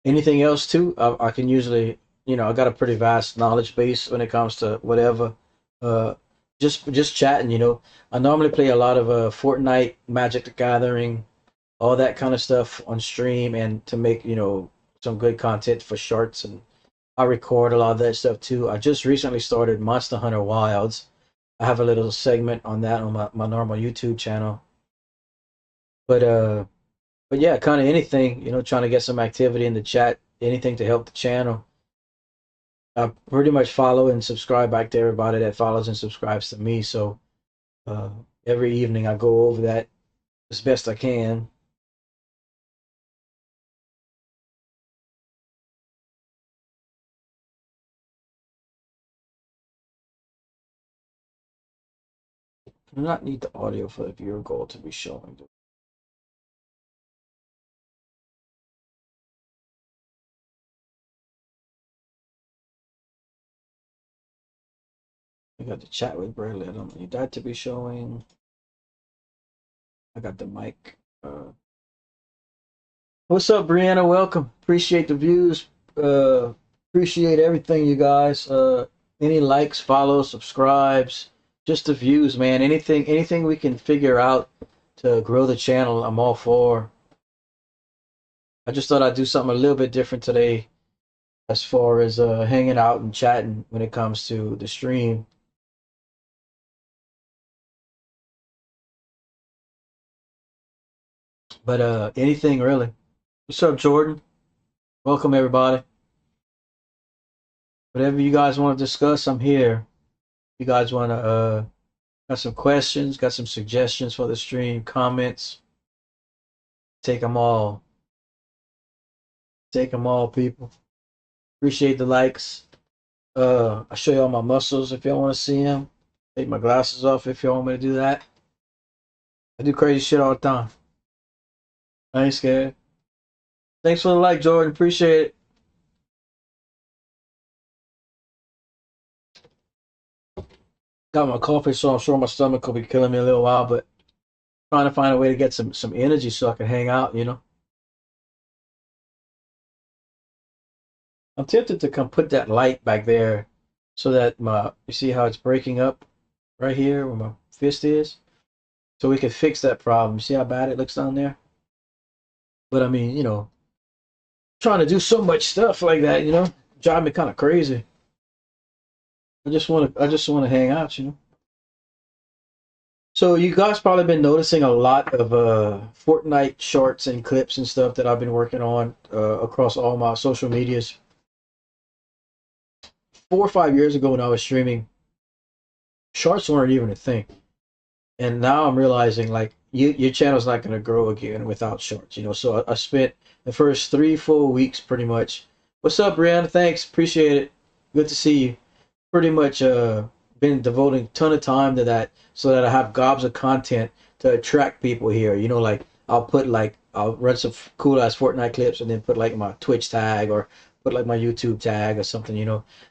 Anything else too? I can usually, I got a pretty vast knowledge base when it comes to whatever. Uh, just chatting. I normally play a lot of Fortnite, Magic the Gathering, all that kind of stuff on stream, and to make some good content for shorts, and I record a lot of that stuff too. I just recently started Monster Hunter Wilds. I have a little segment on that on my normal YouTube channel. But yeah, kind of anything, trying to get some activity in the chat, anything to help the channel. I pretty much follow and subscribe back to everybody that follows and subscribes to me. So uh, every evening I go over that as best I can. I do not need the audio for the viewer goal to be showing. I got the chat with Bradley. I don't need that to be showing. I got the mic. What's up, Brianna? Welcome. Appreciate the views. Appreciate everything, you guys. Any likes, follows, subscribes, just the views, man. Anything we can figure out to grow the channel, I'm all for. I just thought I'd do something a little bit different today as far as hanging out and chatting when it comes to the stream. But anything really. What's up, Jordan? Welcome, everybody. Whatever you guys want to discuss, I'm here. You guys want to got some questions, got some suggestions for the stream, comments. Take them all. Take them all, people. Appreciate the likes. I'll show you all my muscles if y'all want to see them. Take my glasses off if y'all want me to do that. I do crazy shit all the time. I ain't scared. Thanks for the like, Jordan. Appreciate it. Got my coffee, so I'm sure my stomach will be killing me a little while, but trying to find a way to get some energy so I can hang out, I'm tempted to come put that light back there so that you see how it's breaking up right here where my fist is? So we can fix that problem. See how bad it looks down there? But I mean, trying to do so much stuff like that, drive me kind of crazy. I just want to hang out, So you guys probably been noticing a lot of Fortnite shorts and clips and stuff that I've been working on across all my social medias. 4 or 5 years ago when I was streaming, shorts weren't even a thing. And now I'm realizing like your channel's not going to grow again without shorts, So I spent the first 3 full weeks pretty much. What's up, Brianna? Thanks, appreciate it. Good to see you. Pretty much been devoting a ton of time to that so that I have gobs of content to attract people here. Like I'll run some cool ass Fortnite clips and then put like my Twitch tag or put like my YouTube tag or something,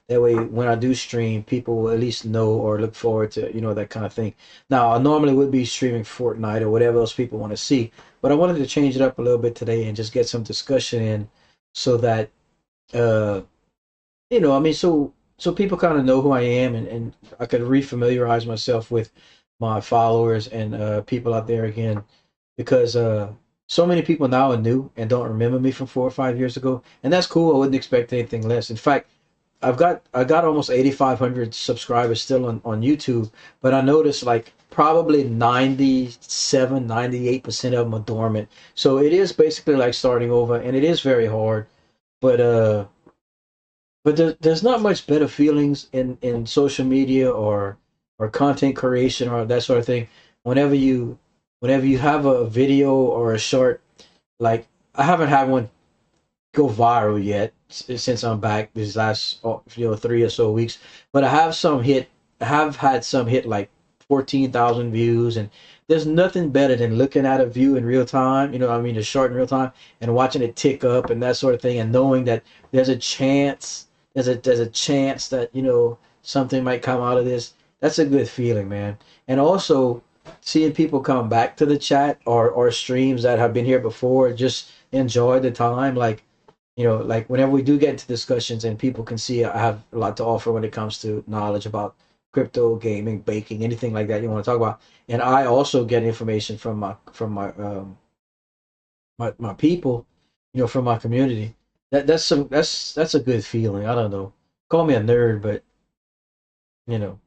That way when I do stream, people will at least know or look forward to, that kind of thing. Now, I normally would be streaming Fortnite or whatever else people want to see, but I wanted to change it up a little bit today and just get some discussion in so that, so people kind of know who I am and I could refamiliarize myself with my followers and people out there again, because so many people now are new and don't remember me from 4 or 5 years ago, and that's cool. I wouldn't expect anything less. In fact, I got almost 8,500 subscribers still on YouTube, but I noticed like probably 97, 98% of them are dormant. So it is basically like starting over, and it is very hard. But there's not much better feelings in social media or content creation or that sort of thing whenever you whenever you have a video or a short, like I haven't had one go viral yet since I'm back these last 3 or so weeks, but I have had some hit like 14,000 views, and there's nothing better than looking at a view in real time. You know what I mean? The short in real time and watching it tick up and that sort of thing, and knowing that there's a chance, there's a chance that something might come out of this. That's a good feeling, man. And also seeing people come back to the chat or streams that have been here before, just enjoy the time. Like like whenever we do get into discussions and people can see I have a lot to offer when it comes to knowledge about crypto, gaming, baking, anything like that you want to talk about. And I also get information from my people, from my community. That's a good feeling. I don't know. Call me a nerd, but you know,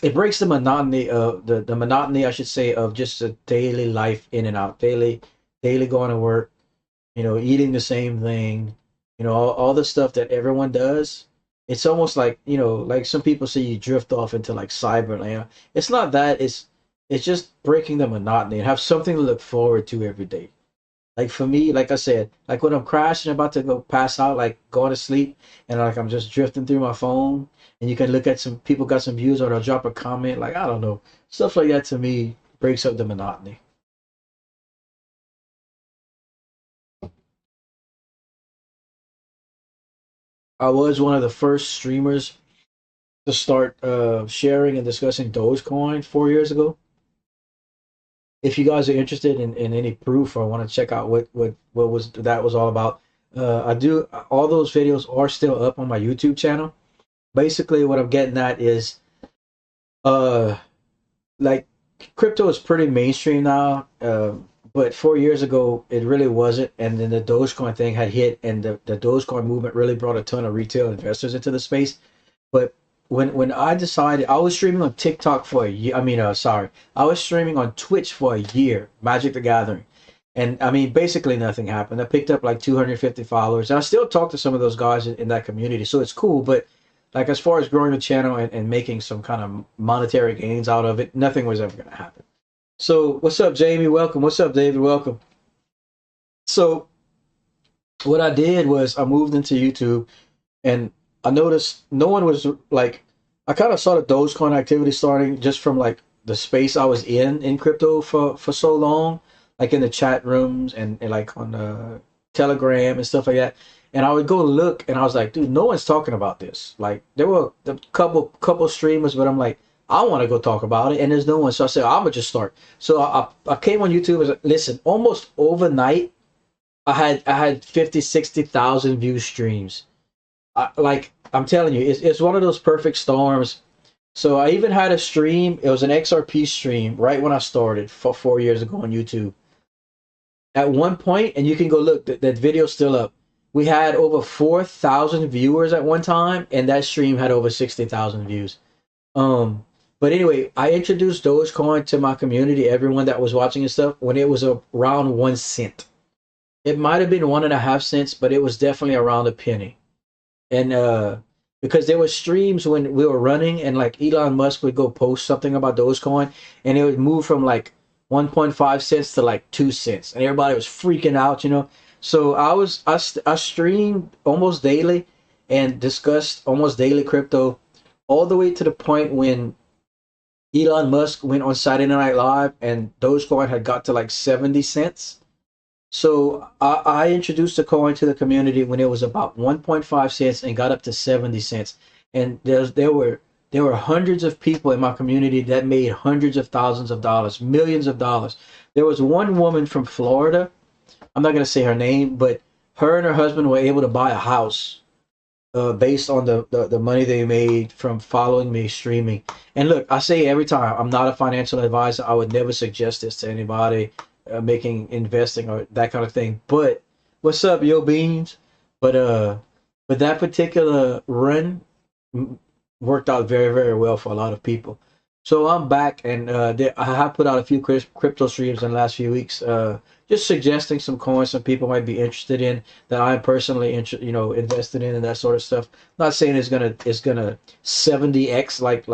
it breaks the monotony of the monotony, I should say, of just a daily life in and out, daily going to work, eating the same thing, all the stuff that everyone does. It's almost like, like some people say you drift off into like cyberland. It's not that, it's just breaking the monotony and have something to look forward to every day. Like for me, like I said, like when I'm crashing, about to go pass out, like going to sleep, and like I'm just drifting through my phone, and you can look at some people got some views, or they'll drop a comment, like I don't know, stuff like that to me breaks up the monotony. I was one of the first streamers to start sharing and discussing Dogecoin 4 years ago. If you guys are interested in any proof or want to check out what was all about, I do. All those videos are still up on my YouTube channel. Basically, what I'm getting at is, uh, like crypto is pretty mainstream now, but 4 years ago it really wasn't. And then the Dogecoin thing had hit, and the Dogecoin movement really brought a ton of retail investors into the space. But when I decided, I was streaming on TikTok for a year. I mean, sorry, I was streaming on Twitch for a year, Magic the Gathering, and I mean, basically nothing happened. I picked up like 250 followers, and I still talk to some of those guys in that community, so it's cool. But like as far as growing the channel and making some kind of monetary gains out of it, nothing was ever going to happen. So what's up, Jamie? Welcome. What's up, David? Welcome. So what I did was I moved into YouTube, and I noticed no one was like, I kind of saw the Dogecoin activity starting just from like the space I was in crypto for so long, like in the chat rooms and like on Telegram and stuff like that. And I would go look, and I was like, dude, no one's talking about this. Like there were a couple streamers, but I'm like, I want to go talk about it, and there's no one. So I said, I'm gonna just start. So I came on YouTube and was like, listen, almost overnight, I had 50, 60,000 view streams. Like I'm telling you, it's one of those perfect storms. So I even had a stream. It was an XRP stream right when I started 4 years ago on YouTube. At one point, and you can go look, that video's still up. We had over 4,000 viewers at one time, and that stream had over 60,000 views. But anyway, I introduced Dogecoin to my community, everyone that was watching and stuff, when it was around 1 cent. It might have been 1.5 cents, but it was definitely around a penny. And because there were streams when we were running, and like Elon Musk would go post something about Dogecoin, and it would move from like 1.5 cents to like 2 cents, and everybody was freaking out. So I streamed almost daily and discussed almost daily crypto, all the way to the point when Elon Musk went on Saturday Night Live and Dogecoin had got to like 70 cents. So I introduced the coin to the community when it was about 1.5 cents and got up to 70 cents. And there were hundreds of people in my community that made hundreds of thousands of dollars, millions of dollars. There was one woman from Florida. I'm not going to say her name, but her and her husband were able to buy a house based on the money they made from following me streaming. And look, I say every time, I'm not a financial advisor. I would never suggest this to anybody making investing or that kind of thing. But what's up, Yo Beans? But that particular run worked out very, very well for a lot of people. So I'm back, and I have put out a few crypto streams in the last few weeks, just suggesting some coins some people might be interested in that I'm personally invested in and that sort of stuff. Not saying it's gonna 70x like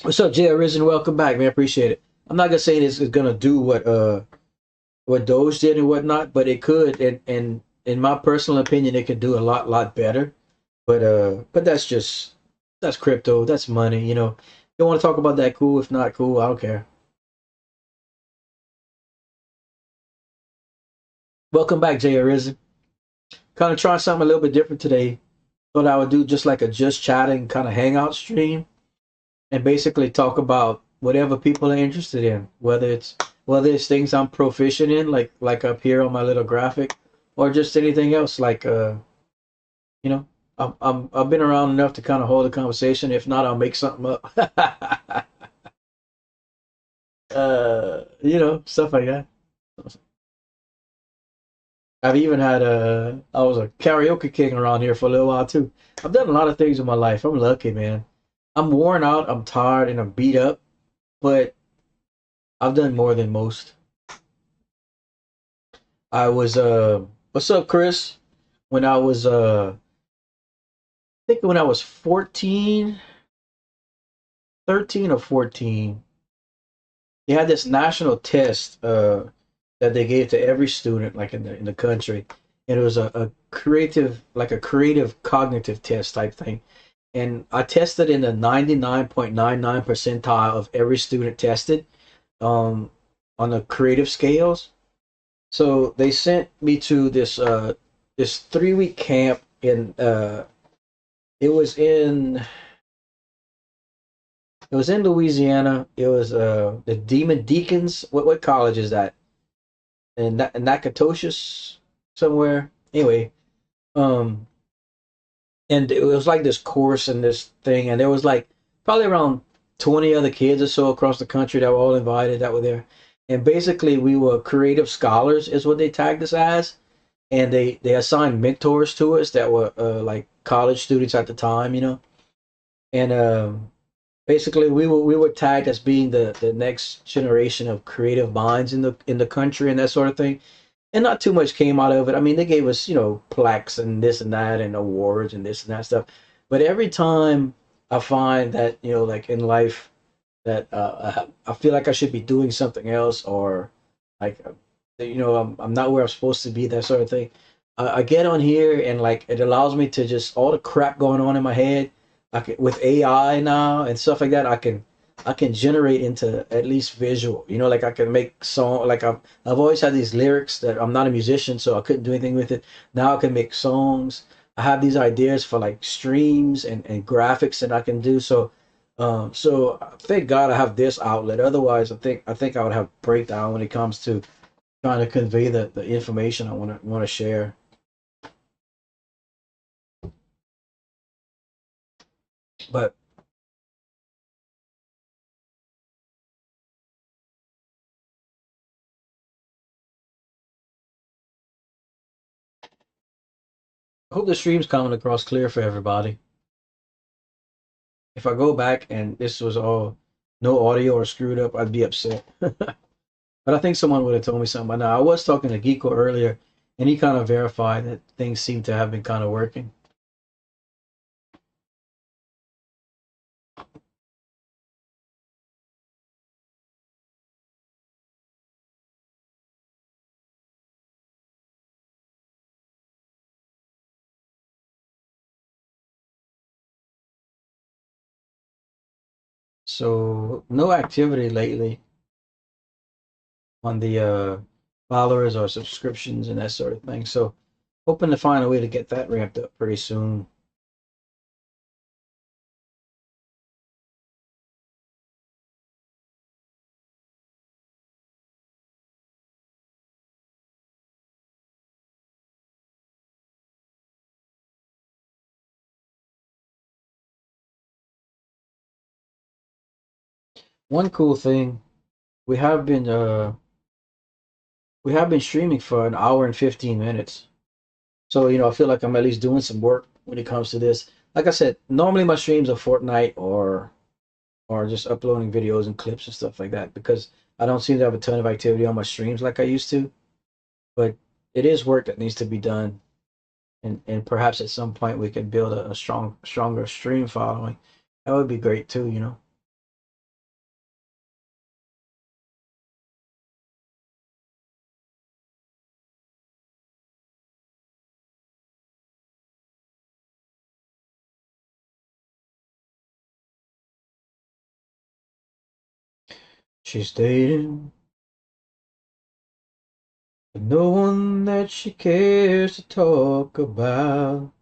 What's up, Jay Arisen? Welcome back, man. Appreciate it. I'm not gonna say this is gonna do what Doge did and whatnot, but it could, and in my personal opinion, it could do a lot better. But that's crypto, that's money, you know. You want to talk about that, cool. If not, cool. I don't care. Welcome back, Jay Arisen. Kind of trying something a little bit different today. Thought I would do just like a just chatting kind of hangout stream and basically talk about whatever people are interested in, whether it's things I'm proficient in, like up here on my little graphic, or just anything else. Like you know, I've been around enough to kind of hold a conversation. If not, I'll make something up. Stuff like that. I've even had I was a karaoke king around here for a little while too. I've done a lot of things in my life. I'm lucky, man. I'm worn out, I'm tired, and I'm beat up, but I've done more than most. I was what's up, Chris? When I was I think when I was 14, 13 or 14, they had this national test that they gave to every student like in the country. And it was a creative like a creative cognitive test type thing. And I tested in the 99.99 percentile of every student tested um, on the creative scales. So they sent me to this 3 week camp in it was in it was in Louisiana. It was the Demon Deacons. What college is that? In Natchitoches somewhere. Anyway, um, and it was like this course and this thing, and there was like probably around 20 other kids or so across the country that were all invited that were there. And basically, we were creative scholars, is what they tagged us as, and they assigned mentors to us that were like college students at the time, you know. And basically, we were tagged as being the next generation of creative minds in the country and that sort of thing. And not too much came out of it. I mean, they gave us, plaques and this and that and awards and this and that stuff. But every time I find that, like in life, that I feel like I should be doing something else, or like, I'm not where I'm supposed to be, that sort of thing. I get on here and like it allows me to just all the crap going on in my head. With AI now and stuff like that, I can generate into at least visual. Like I can make song. Like I've always had these lyrics that I'm not a musician, so I couldn't do anything with it. Now I can make songs. I have these ideas for like streams and graphics that I can do. So thank God I have this outlet. Otherwise, I think I would have breakdown when it comes to trying to convey the information I want to share. But I hope the stream's coming across clear for everybody. If I go back and this was all no audio or screwed up, I'd be upset. But I think someone would have told me something by now. I was talking to Geeko earlier, and he kind of verified that things seem to have been kind of working. So no activity lately on the followers or subscriptions and that sort of thing. So hoping to find a way to get that ramped up pretty soon. One cool thing, we have been uh we have been streaming for an hour and 15 minutes. So, I feel like I'm at least doing some work when it comes to this. Like I said, normally my streams are Fortnite or just uploading videos and clips and stuff like that because I don't seem to have a ton of activity on my streams like I used to. But it is work that needs to be done, and perhaps at some point we can build a stronger stream following. That would be great too. She's dating, but no one that she cares to talk about.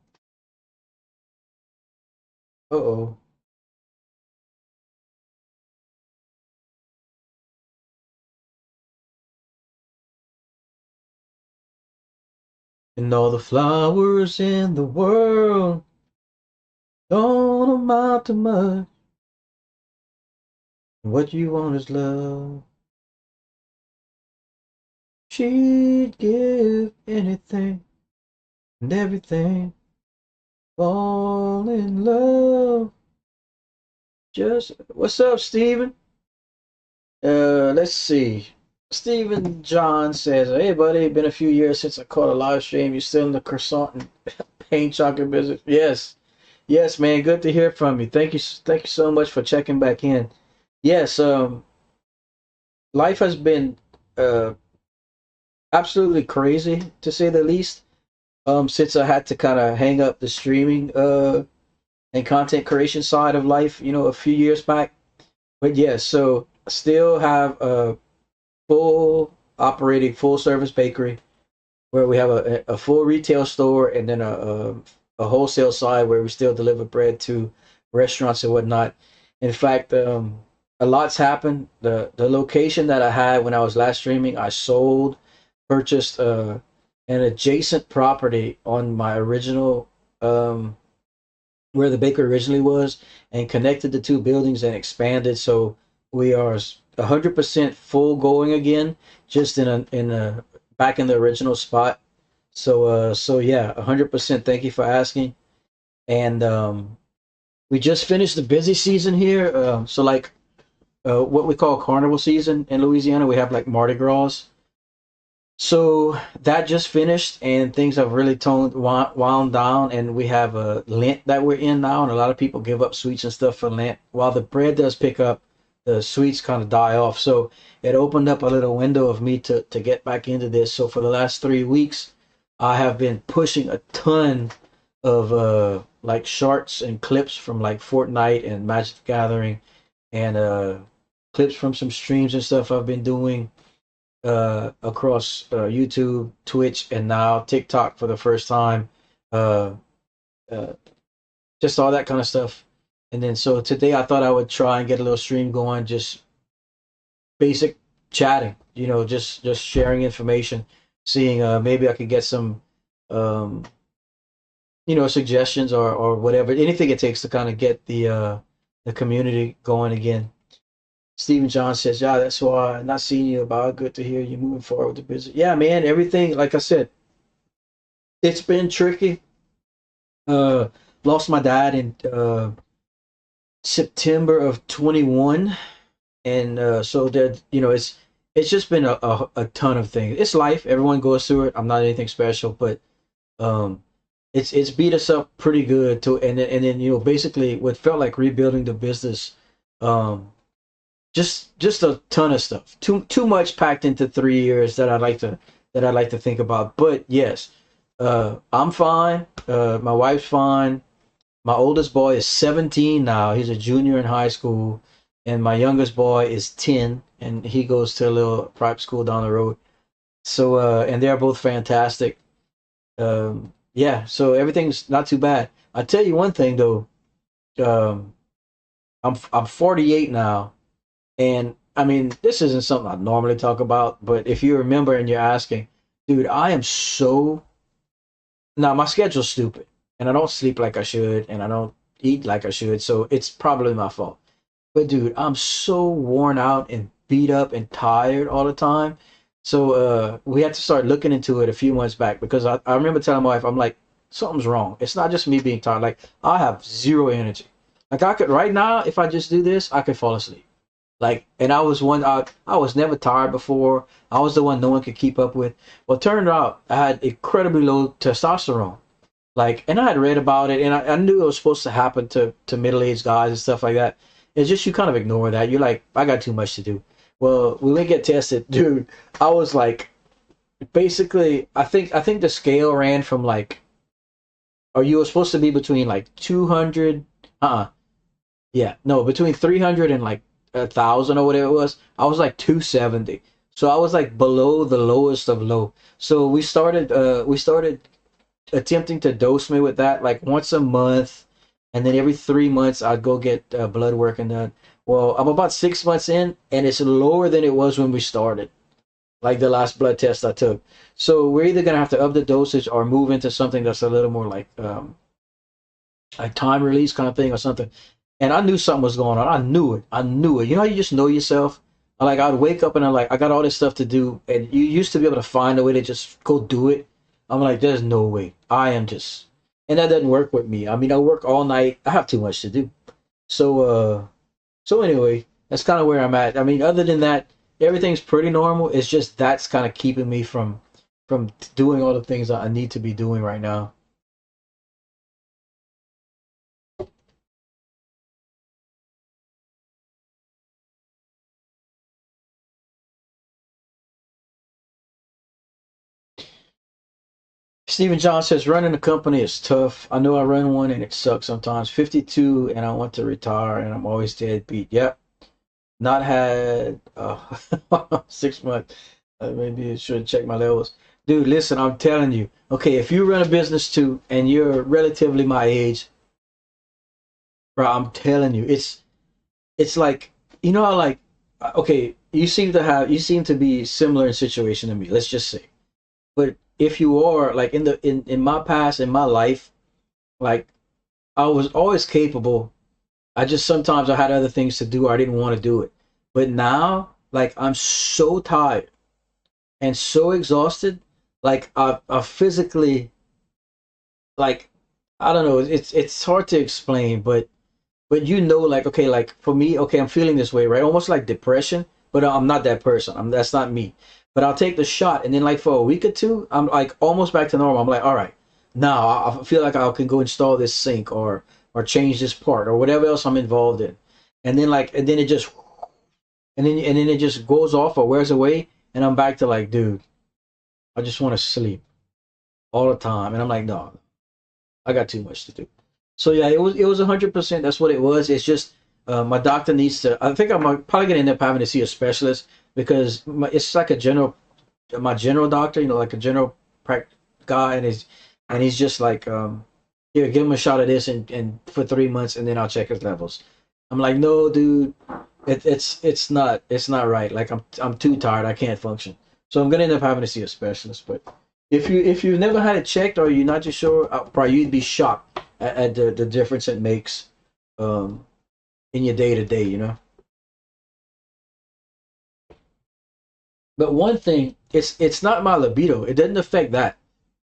Uh-oh. And all the flowers in the world don't amount to much. What you want is love. She'd give anything and everything. Fall in love. Just what's up, Steven? Let's see. Stephen John says, "Hey, buddy, been a few years since I caught a live stream. You still in the croissant and paint chocolate business?" Yes, yes, man. Good to hear from you. Thank you so much for checking back in. Yes, life has been uh absolutely crazy to say the least. Since I had to kind of hang up the streaming and content creation side of life, a few years back. But yeah, so still have a full operating full service bakery where we have a full retail store and then a wholesale side where we still deliver bread to restaurants and whatnot. In fact, a lot's happened. The location that I had when I was last streaming, I sold, purchased an adjacent property on my original where the bakery originally was, and connected the two buildings and expanded. So we are 100% full going again, just in a back in the original spot. So yeah, 100%. Thank you for asking. And we just finished the busy season here. So like what we call carnival season in Louisiana, we have like Mardi Gras. So that just finished, and things have really wound down, and we have a Lent that we're in now, and a lot of people give up sweets and stuff for Lent. While the bread does pick up, the sweets kind of die off. So it opened up a little window of me to get back into this. So for the last 3 weeks, I have been pushing a ton of like shorts and clips from like Fortnite and Magic the Gathering, and clips from some streams and stuff I've been doing across YouTube, Twitch, and now TikTok for the first time. Uh, uh, just all that kind of stuff. And then so today I thought I would try and get a little stream going, just basic chatting, just sharing information, seeing maybe I could get some um, suggestions or whatever, anything it takes to kind of get the community going again. Stephen John says, "Yeah, that's why I'm not seeing you about. Good to hear you moving forward with the business." Yeah, man, everything, like I said, it's been tricky. Uh, Lost my dad in September of 21, and so that it's just been a ton of things. It's life. Everyone goes through it. I'm not anything special, but um, it's beat us up pretty good to, and then basically what felt like rebuilding the business. Um, just a ton of stuff. Too much packed into 3 years that I'd like to think about. But yes, I'm fine. My wife's fine. My oldest boy is 17 now. He's a junior in high school, and my youngest boy is 10, and he goes to a little private school down the road. So and they're both fantastic. Yeah, so everything's not too bad. I tell you one thing though. Um, I'm 48 now. And I mean, this isn't something I normally talk about, but if you remember and you're asking, dude, I am so now my schedule's stupid, and I don't sleep like I should, and I don't eat like I should, so it's probably my fault. But dude, I'm so worn out and beat up and tired all the time. So we had to start looking into it a few months back, because I remember telling my wife, I'm like, something's wrong. It's not just me being tired. Like I have zero energy. Like I could right now, if I just do this, I could fall asleep. Like, and I was never tired before. I was the one no one could keep up with. Well, it turned out I had incredibly low testosterone. Like, and I had read about it, and I knew it was supposed to happen to middle-aged guys and stuff like that. It's just you kind of ignore that. You're like, I got too much to do. Well, when we get tested, dude, I was like, basically, I think the scale ran from like, or you were supposed to be between like 200, yeah, no, between 300 and like 1,000 or whatever it was. I was like 270. So I was like below the lowest of low. So we started attempting to dose me with that like once a month, and then every 3 months I'd go get blood work and done. Well, I'm about 6 months in, and it's lower than it was when we started, like the last blood test I took. So we're either gonna have to up the dosage or move into something that's a little more like time release kind of thing or something. And I knew something was going on. I knew it. I knew it. You know, how you just know yourself. Like I'd wake up and I'm like, I got all this stuff to do, and you used to be able to find a way to just go do it. I'm like, there's no way. I am just, and that doesn't work with me. I mean, I work all night. I have too much to do. So anyway, that's kind of where I'm at. I mean, other than that, everything's pretty normal. It's just that's kind of keeping me from doing all the things that I need to be doing right now. Stephen John says running a company is tough. I know I run one and it sucks sometimes. 52 and I want to retire and I'm always deadbeat. Yep. Not had 6 months. Maybe I should check my levels. Dude, listen, I'm telling you. Okay, if you run a business too and you're relatively my age, bro, I'm telling you, it's like, you know how like, okay, you seem to be similar in situation to me. Let's just say. But if you are like in my past, in my life, like I was always capable. I just sometimes I had other things to do or I didn't want to do it. But now, like I'm so tired and so exhausted, like I physically, like I don't know, it's hard to explain, but you know, like okay, like for me, okay, I'm feeling this way, right? Almost like depression, but I'm not that person. That's not me. But I'll take the shot, and then like for a week or two, I'm like almost back to normal. I'm like, all right, now I feel like I can go install this sink or change this part or whatever else I'm involved in, and then it just and then it just goes off or wears away, and I'm back to like, dude, I just want to sleep all the time, and I'm like, no, I got too much to do. So yeah, it was 100%. That's what it was. It's just my doctor needs to. I think I'm probably gonna end up having to see a specialist because it's like my general doctor, you know, like a general prac guy, and he's just like, here, give him a shot of this and for 3 months, and then I'll check his levels. I'm like, no, dude, it's not right. Like I'm too tired. I can't function. So I'm gonna end up having to see a specialist. But if you've never had it checked or you're not too sure, probably you'd be shocked at the difference it makes um in your day to day, you know. But one thing, it's not my libido. It doesn't affect that.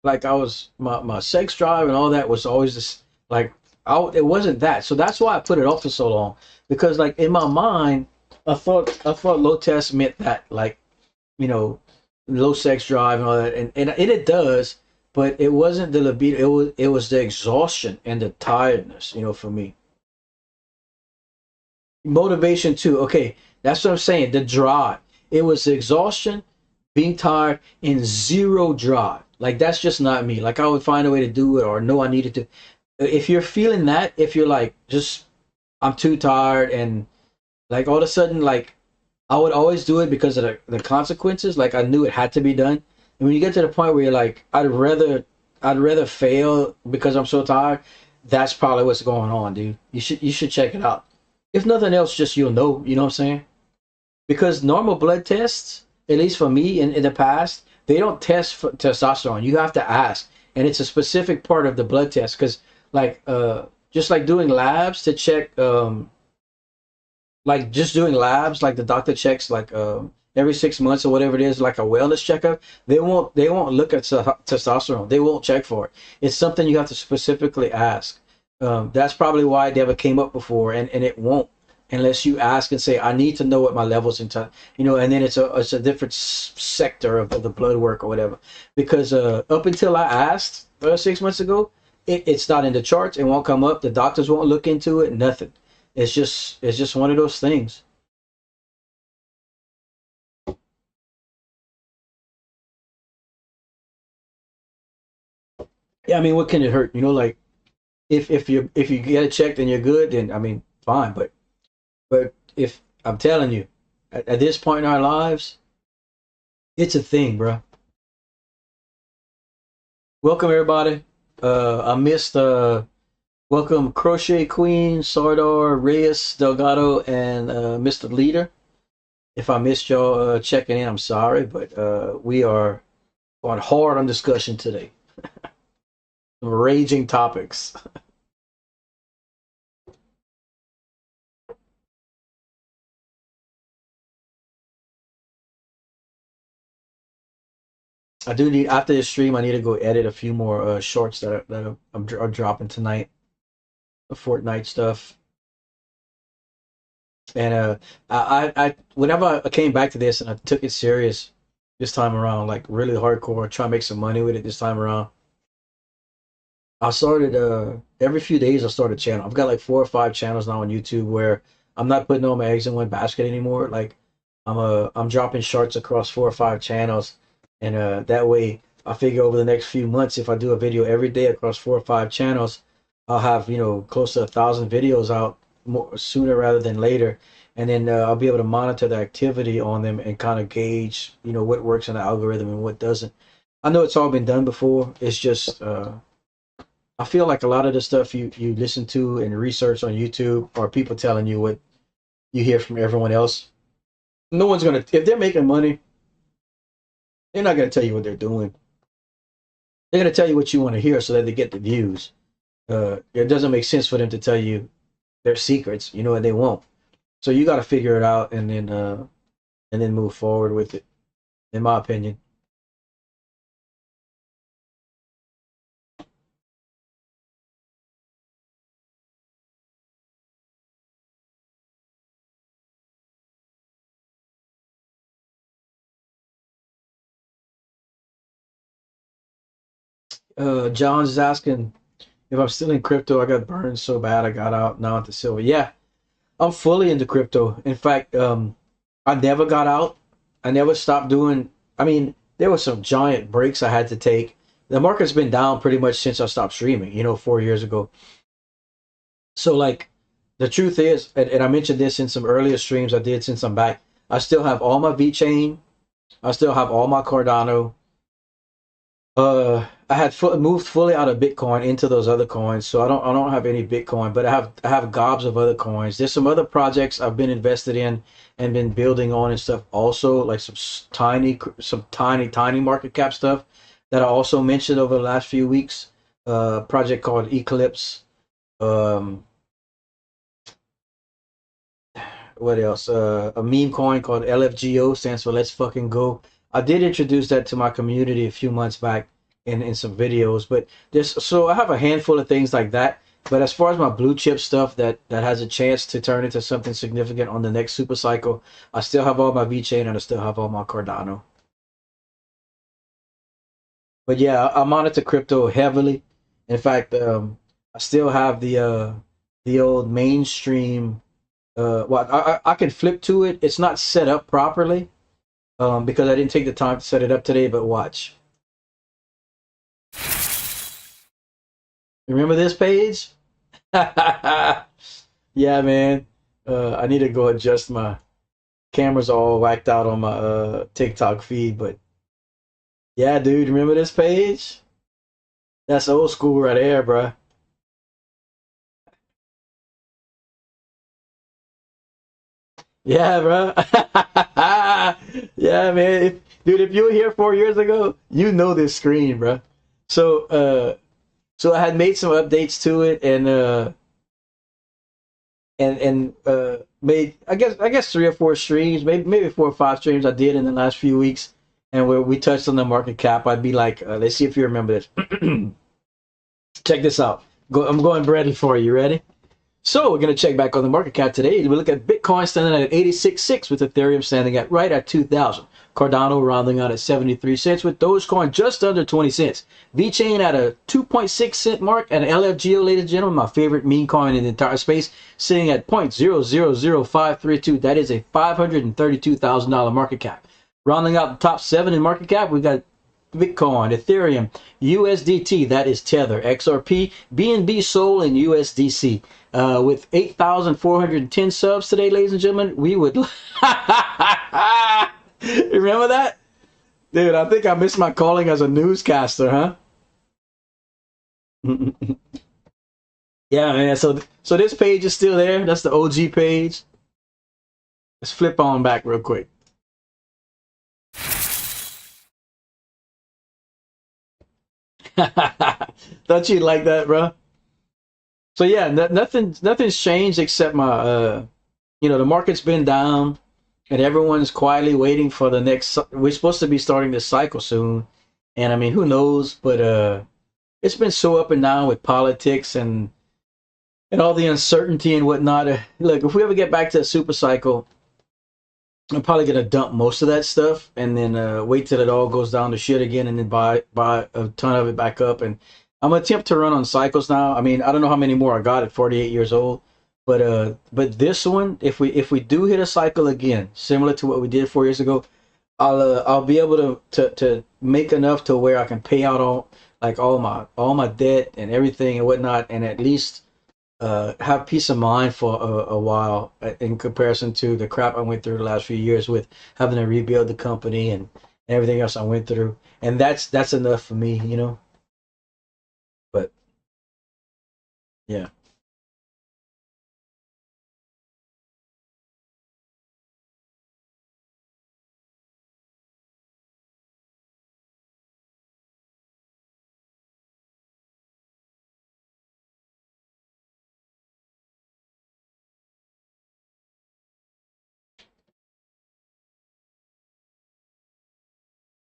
Like I was my sex drive and all that was always this like it wasn't that. So that's why I put it off for so long because like in my mind, I thought low test meant that like you know low sex drive and all that, and it does, but it wasn't the libido. It was the exhaustion and the tiredness, you know, for me. Motivation too. Okay, that's what I'm saying. The drive. It was the exhaustion, being tired, and zero drive. Like that's just not me. Like I would find a way to do it or know I needed to. If you're feeling that, if you're like just I'm too tired and like all of a sudden like I would always do it because of the consequences. Like I knew it had to be done. And when you get to the point where you're like, I'd rather fail because I'm so tired, that's probably what's going on, dude. You should check it out. If nothing else, just you'll know, you know what I'm saying? Because normal blood tests, at least for me in the past, they don't test for testosterone. You have to ask. And it's a specific part of the blood test. Because like just like doing labs to check like just doing labs, like the doctor checks like every 6 months or whatever it is, like a wellness checkup. They won't look at testosterone. They won't check for it. It's something you have to specifically ask. That's probably why it never came up before, and it won't unless you ask and say, I need to know what my levels in time, you know, and then it's a different sector of the blood work or whatever. Because up until I asked 6 months ago, it's not in the charts. It won't come up. The doctors won't look into it. Nothing. It's just one of those things. Yeah, I mean, what can it hurt? You know, like if you get it checked and you're good, then I mean, fine. But I'm telling you, at this point in our lives, it's a thing, bro. Welcome everybody. I missed welcome Crochet Queen, Sardar, Reyes, Delgado, and Mr. Leader. If I missed y'all checking in, I'm sorry, but we are going hard on discussion today. Raging topics. I do need, after this stream, I need to go edit a few more shorts that are dropping tonight. The Fortnite stuff. And I whenever I came back to this and I took it serious this time around, like really hardcore, try to make some money with it this time around. I started every few days I start a channel. I've got like 4 or 5 channels now on YouTube where I'm not putting all my eggs in one basket anymore. Like I'm dropping shorts across 4 or 5 channels, and that way I figure over the next few months, if I do a video every day across 4 or 5 channels, I'll have, you know, close to 1,000 videos out more sooner rather than later, and then I'll be able to monitor the activity on them and kind of gauge, you know, what works in the algorithm and what doesn't. I know it's all been done before. It's just I feel like a lot of the stuff you listen to and research on YouTube are people telling you what you hear from everyone else. No one's gonna, if they're making money, they're not gonna tell you what they're doing. They're gonna tell you what you want to hear so that they get the views. It doesn't make sense for them to tell you their secrets, you know, and they won't. So you got to figure it out and then move forward with it, in my opinion. John's is asking if I'm still in crypto. I got burned so bad I got out, now into silver. Yeah, I'm fully into crypto. In fact, I never got out. I never stopped doing. I mean, there were some giant breaks I had to take. The market's been down pretty much since I stopped streaming, you know, 4 years ago. So, like, the truth is, and I mentioned this in some earlier streams I did since I'm back, I still have all my VeChain. I still have all my Cardano. I had moved fully out of Bitcoin into those other coins, so I don't have any Bitcoin, but I have gobs of other coins. There's some other projects I've been invested in and been building on and stuff also, like some tiny market cap stuff that I also mentioned over the last few weeks. Project called Eclipse. What else? A meme coin called LFGO, stands for Let's Fucking Go. I did introduce that to my community a few months back in some videos, but so I have a handful of things like that. But as far as my blue chip stuff that has a chance to turn into something significant on the next super cycle, I still have all my VeChain and I still have all my Cardano. But yeah, I monitor crypto heavily. In fact, I still have the old mainstream. Well, I can flip to it. It's not set up properly. Because I didn't take the time to set it up today, but watch. Remember this page? Yeah, man. I need to go adjust my camera's all whacked out on my TikTok feed, but yeah, dude, remember this page? That's old school right there, bruh. Yeah, bro. Yeah, man. Dude, if you were here 4 years ago, you know this screen, bro. So I had made some updates to it and made I guess 3 or 4 streams, maybe 4 or 5 streams I did in the last few weeks, and where we touched on the market cap. I'd be like, let's see if you remember this. Check this out. I'm going ready for you. Ready? So we're going to check back on the market cap today. We look at Bitcoin standing at 86.6 with Ethereum standing at right at 2,000. Cardano rounding out at 73 cents with Dogecoin just under 20 cents. VeChain at a 2.6 cent mark, and LFGO, ladies and gentlemen, my favorite meme coin in the entire space, sitting at 0.000532. That is a $532,000 market cap. Rounding out the top 7 in market cap, we got Bitcoin, Ethereum, USDT, that is Tether, XRP, BNB Sol, and USDC. With 8,410 subs today, ladies and gentlemen, we would. Remember that? Dude, I think I missed my calling as a newscaster, huh? Yeah, man. So this page is still there. That's the OG page. Let's flip on back real quick. Thought you'd like that, bro. So yeah, nothing's changed except my the market's been down and everyone's quietly waiting for the next. We're supposed to be starting this cycle soon, and I mean, who knows? But it's been so up and down with politics and all the uncertainty and whatnot. Look, if we ever get back to a super cycle, I'm probably gonna dump most of that stuff and then wait till it all goes down to shit again, and then buy a ton of it back up. And I'm gonna attempt to run on cycles now. I mean, I don't know how many more I got at 48 years old, but this one, if we do hit a cycle again, similar to what we did 4 years ago, I'll be able to make enough to where I can pay out all my debt and everything and whatnot, and at least have peace of mind for a while in comparison to the crap I went through the last few years with having to rebuild the company and everything else I went through. And that's enough for me, you know. But yeah.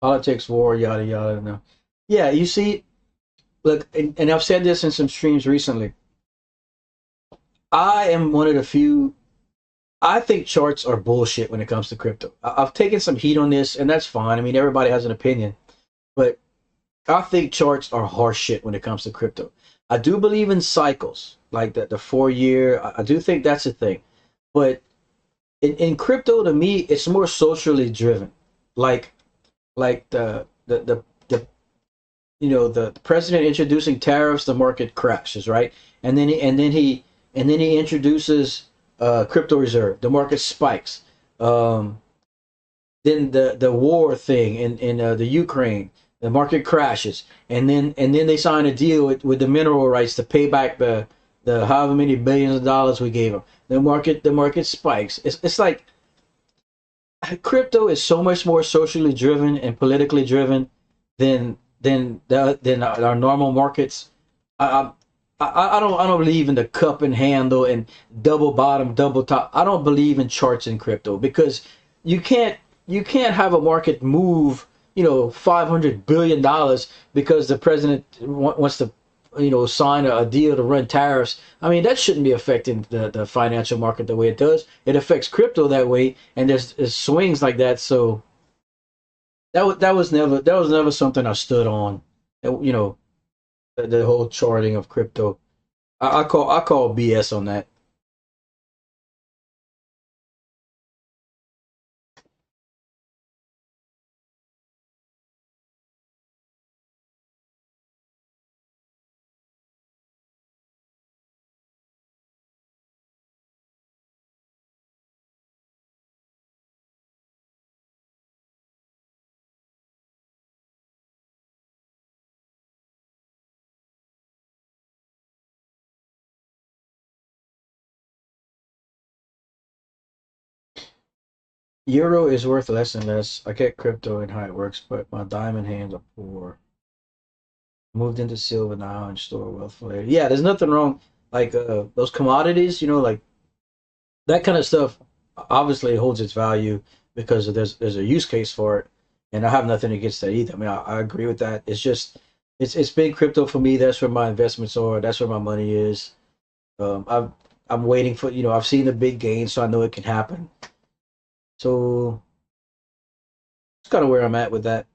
Politics, war, yada yada. No. Yeah, you see, look, and I've said this in some streams recently. I am one of the few. I think charts are bullshit when it comes to crypto. I've taken some heat on this, and that's fine. I mean, everybody has an opinion, but I think charts are horse shit when it comes to crypto. I do believe in cycles, like the 4 year. I do think that's a thing, but in crypto, to me, it's more socially driven. Like the the president introducing tariffs, the market crashes, right? And then he introduces crypto reserve, the market spikes. Um, then the war thing in the Ukraine, the market crashes, and then they sign a deal with the mineral rights to pay back the however many billions of dollars we gave them. The market spikes. It's like crypto is so much more socially driven and politically driven than our normal markets. I, I don't believe in the cup and handle and double bottom, double top. I don't believe in charts in crypto because you can't have a market move, $500 billion because the president wants to, sign a deal to run tariffs. I mean, that shouldn't be affecting the financial market the way it does. It affects crypto that way, and there's swings like that. So that was never something I stood on. The whole charting of crypto. I call BS on that. Euro is worth less and less. I get crypto and how it works, but my diamond hands are poor. Moved into silver now and store wealth for later. Yeah, there's nothing wrong. Like those commodities, like that kind of stuff. Obviously, it holds its value because there's a use case for it, and I have nothing against that either. I mean, I agree with that. It's just it's big crypto for me. That's where my investments are. That's where my money is. I'm waiting for I've seen the big gains, so I know it can happen. So it's kind of where I'm at with that.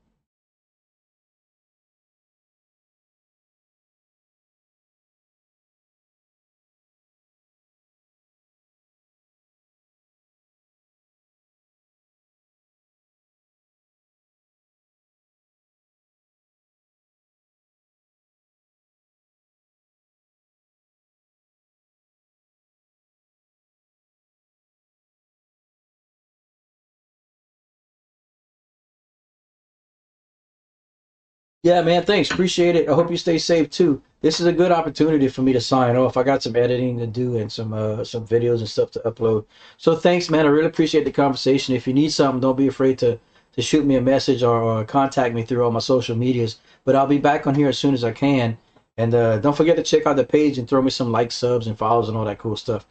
Yeah, man, thanks. Appreciate it. I hope you stay safe too. This is a good opportunity for me to sign off. I got some editing to do and some videos and stuff to upload. So thanks, man. I really appreciate the conversation. If you need something, don't be afraid to shoot me a message or contact me through all my social medias. But I'll be back on here as soon as I can. And don't forget to check out the page and throw me some likes, subs, and follows and all that cool stuff.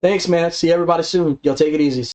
Thanks, man. See everybody soon. Y'all take it easy.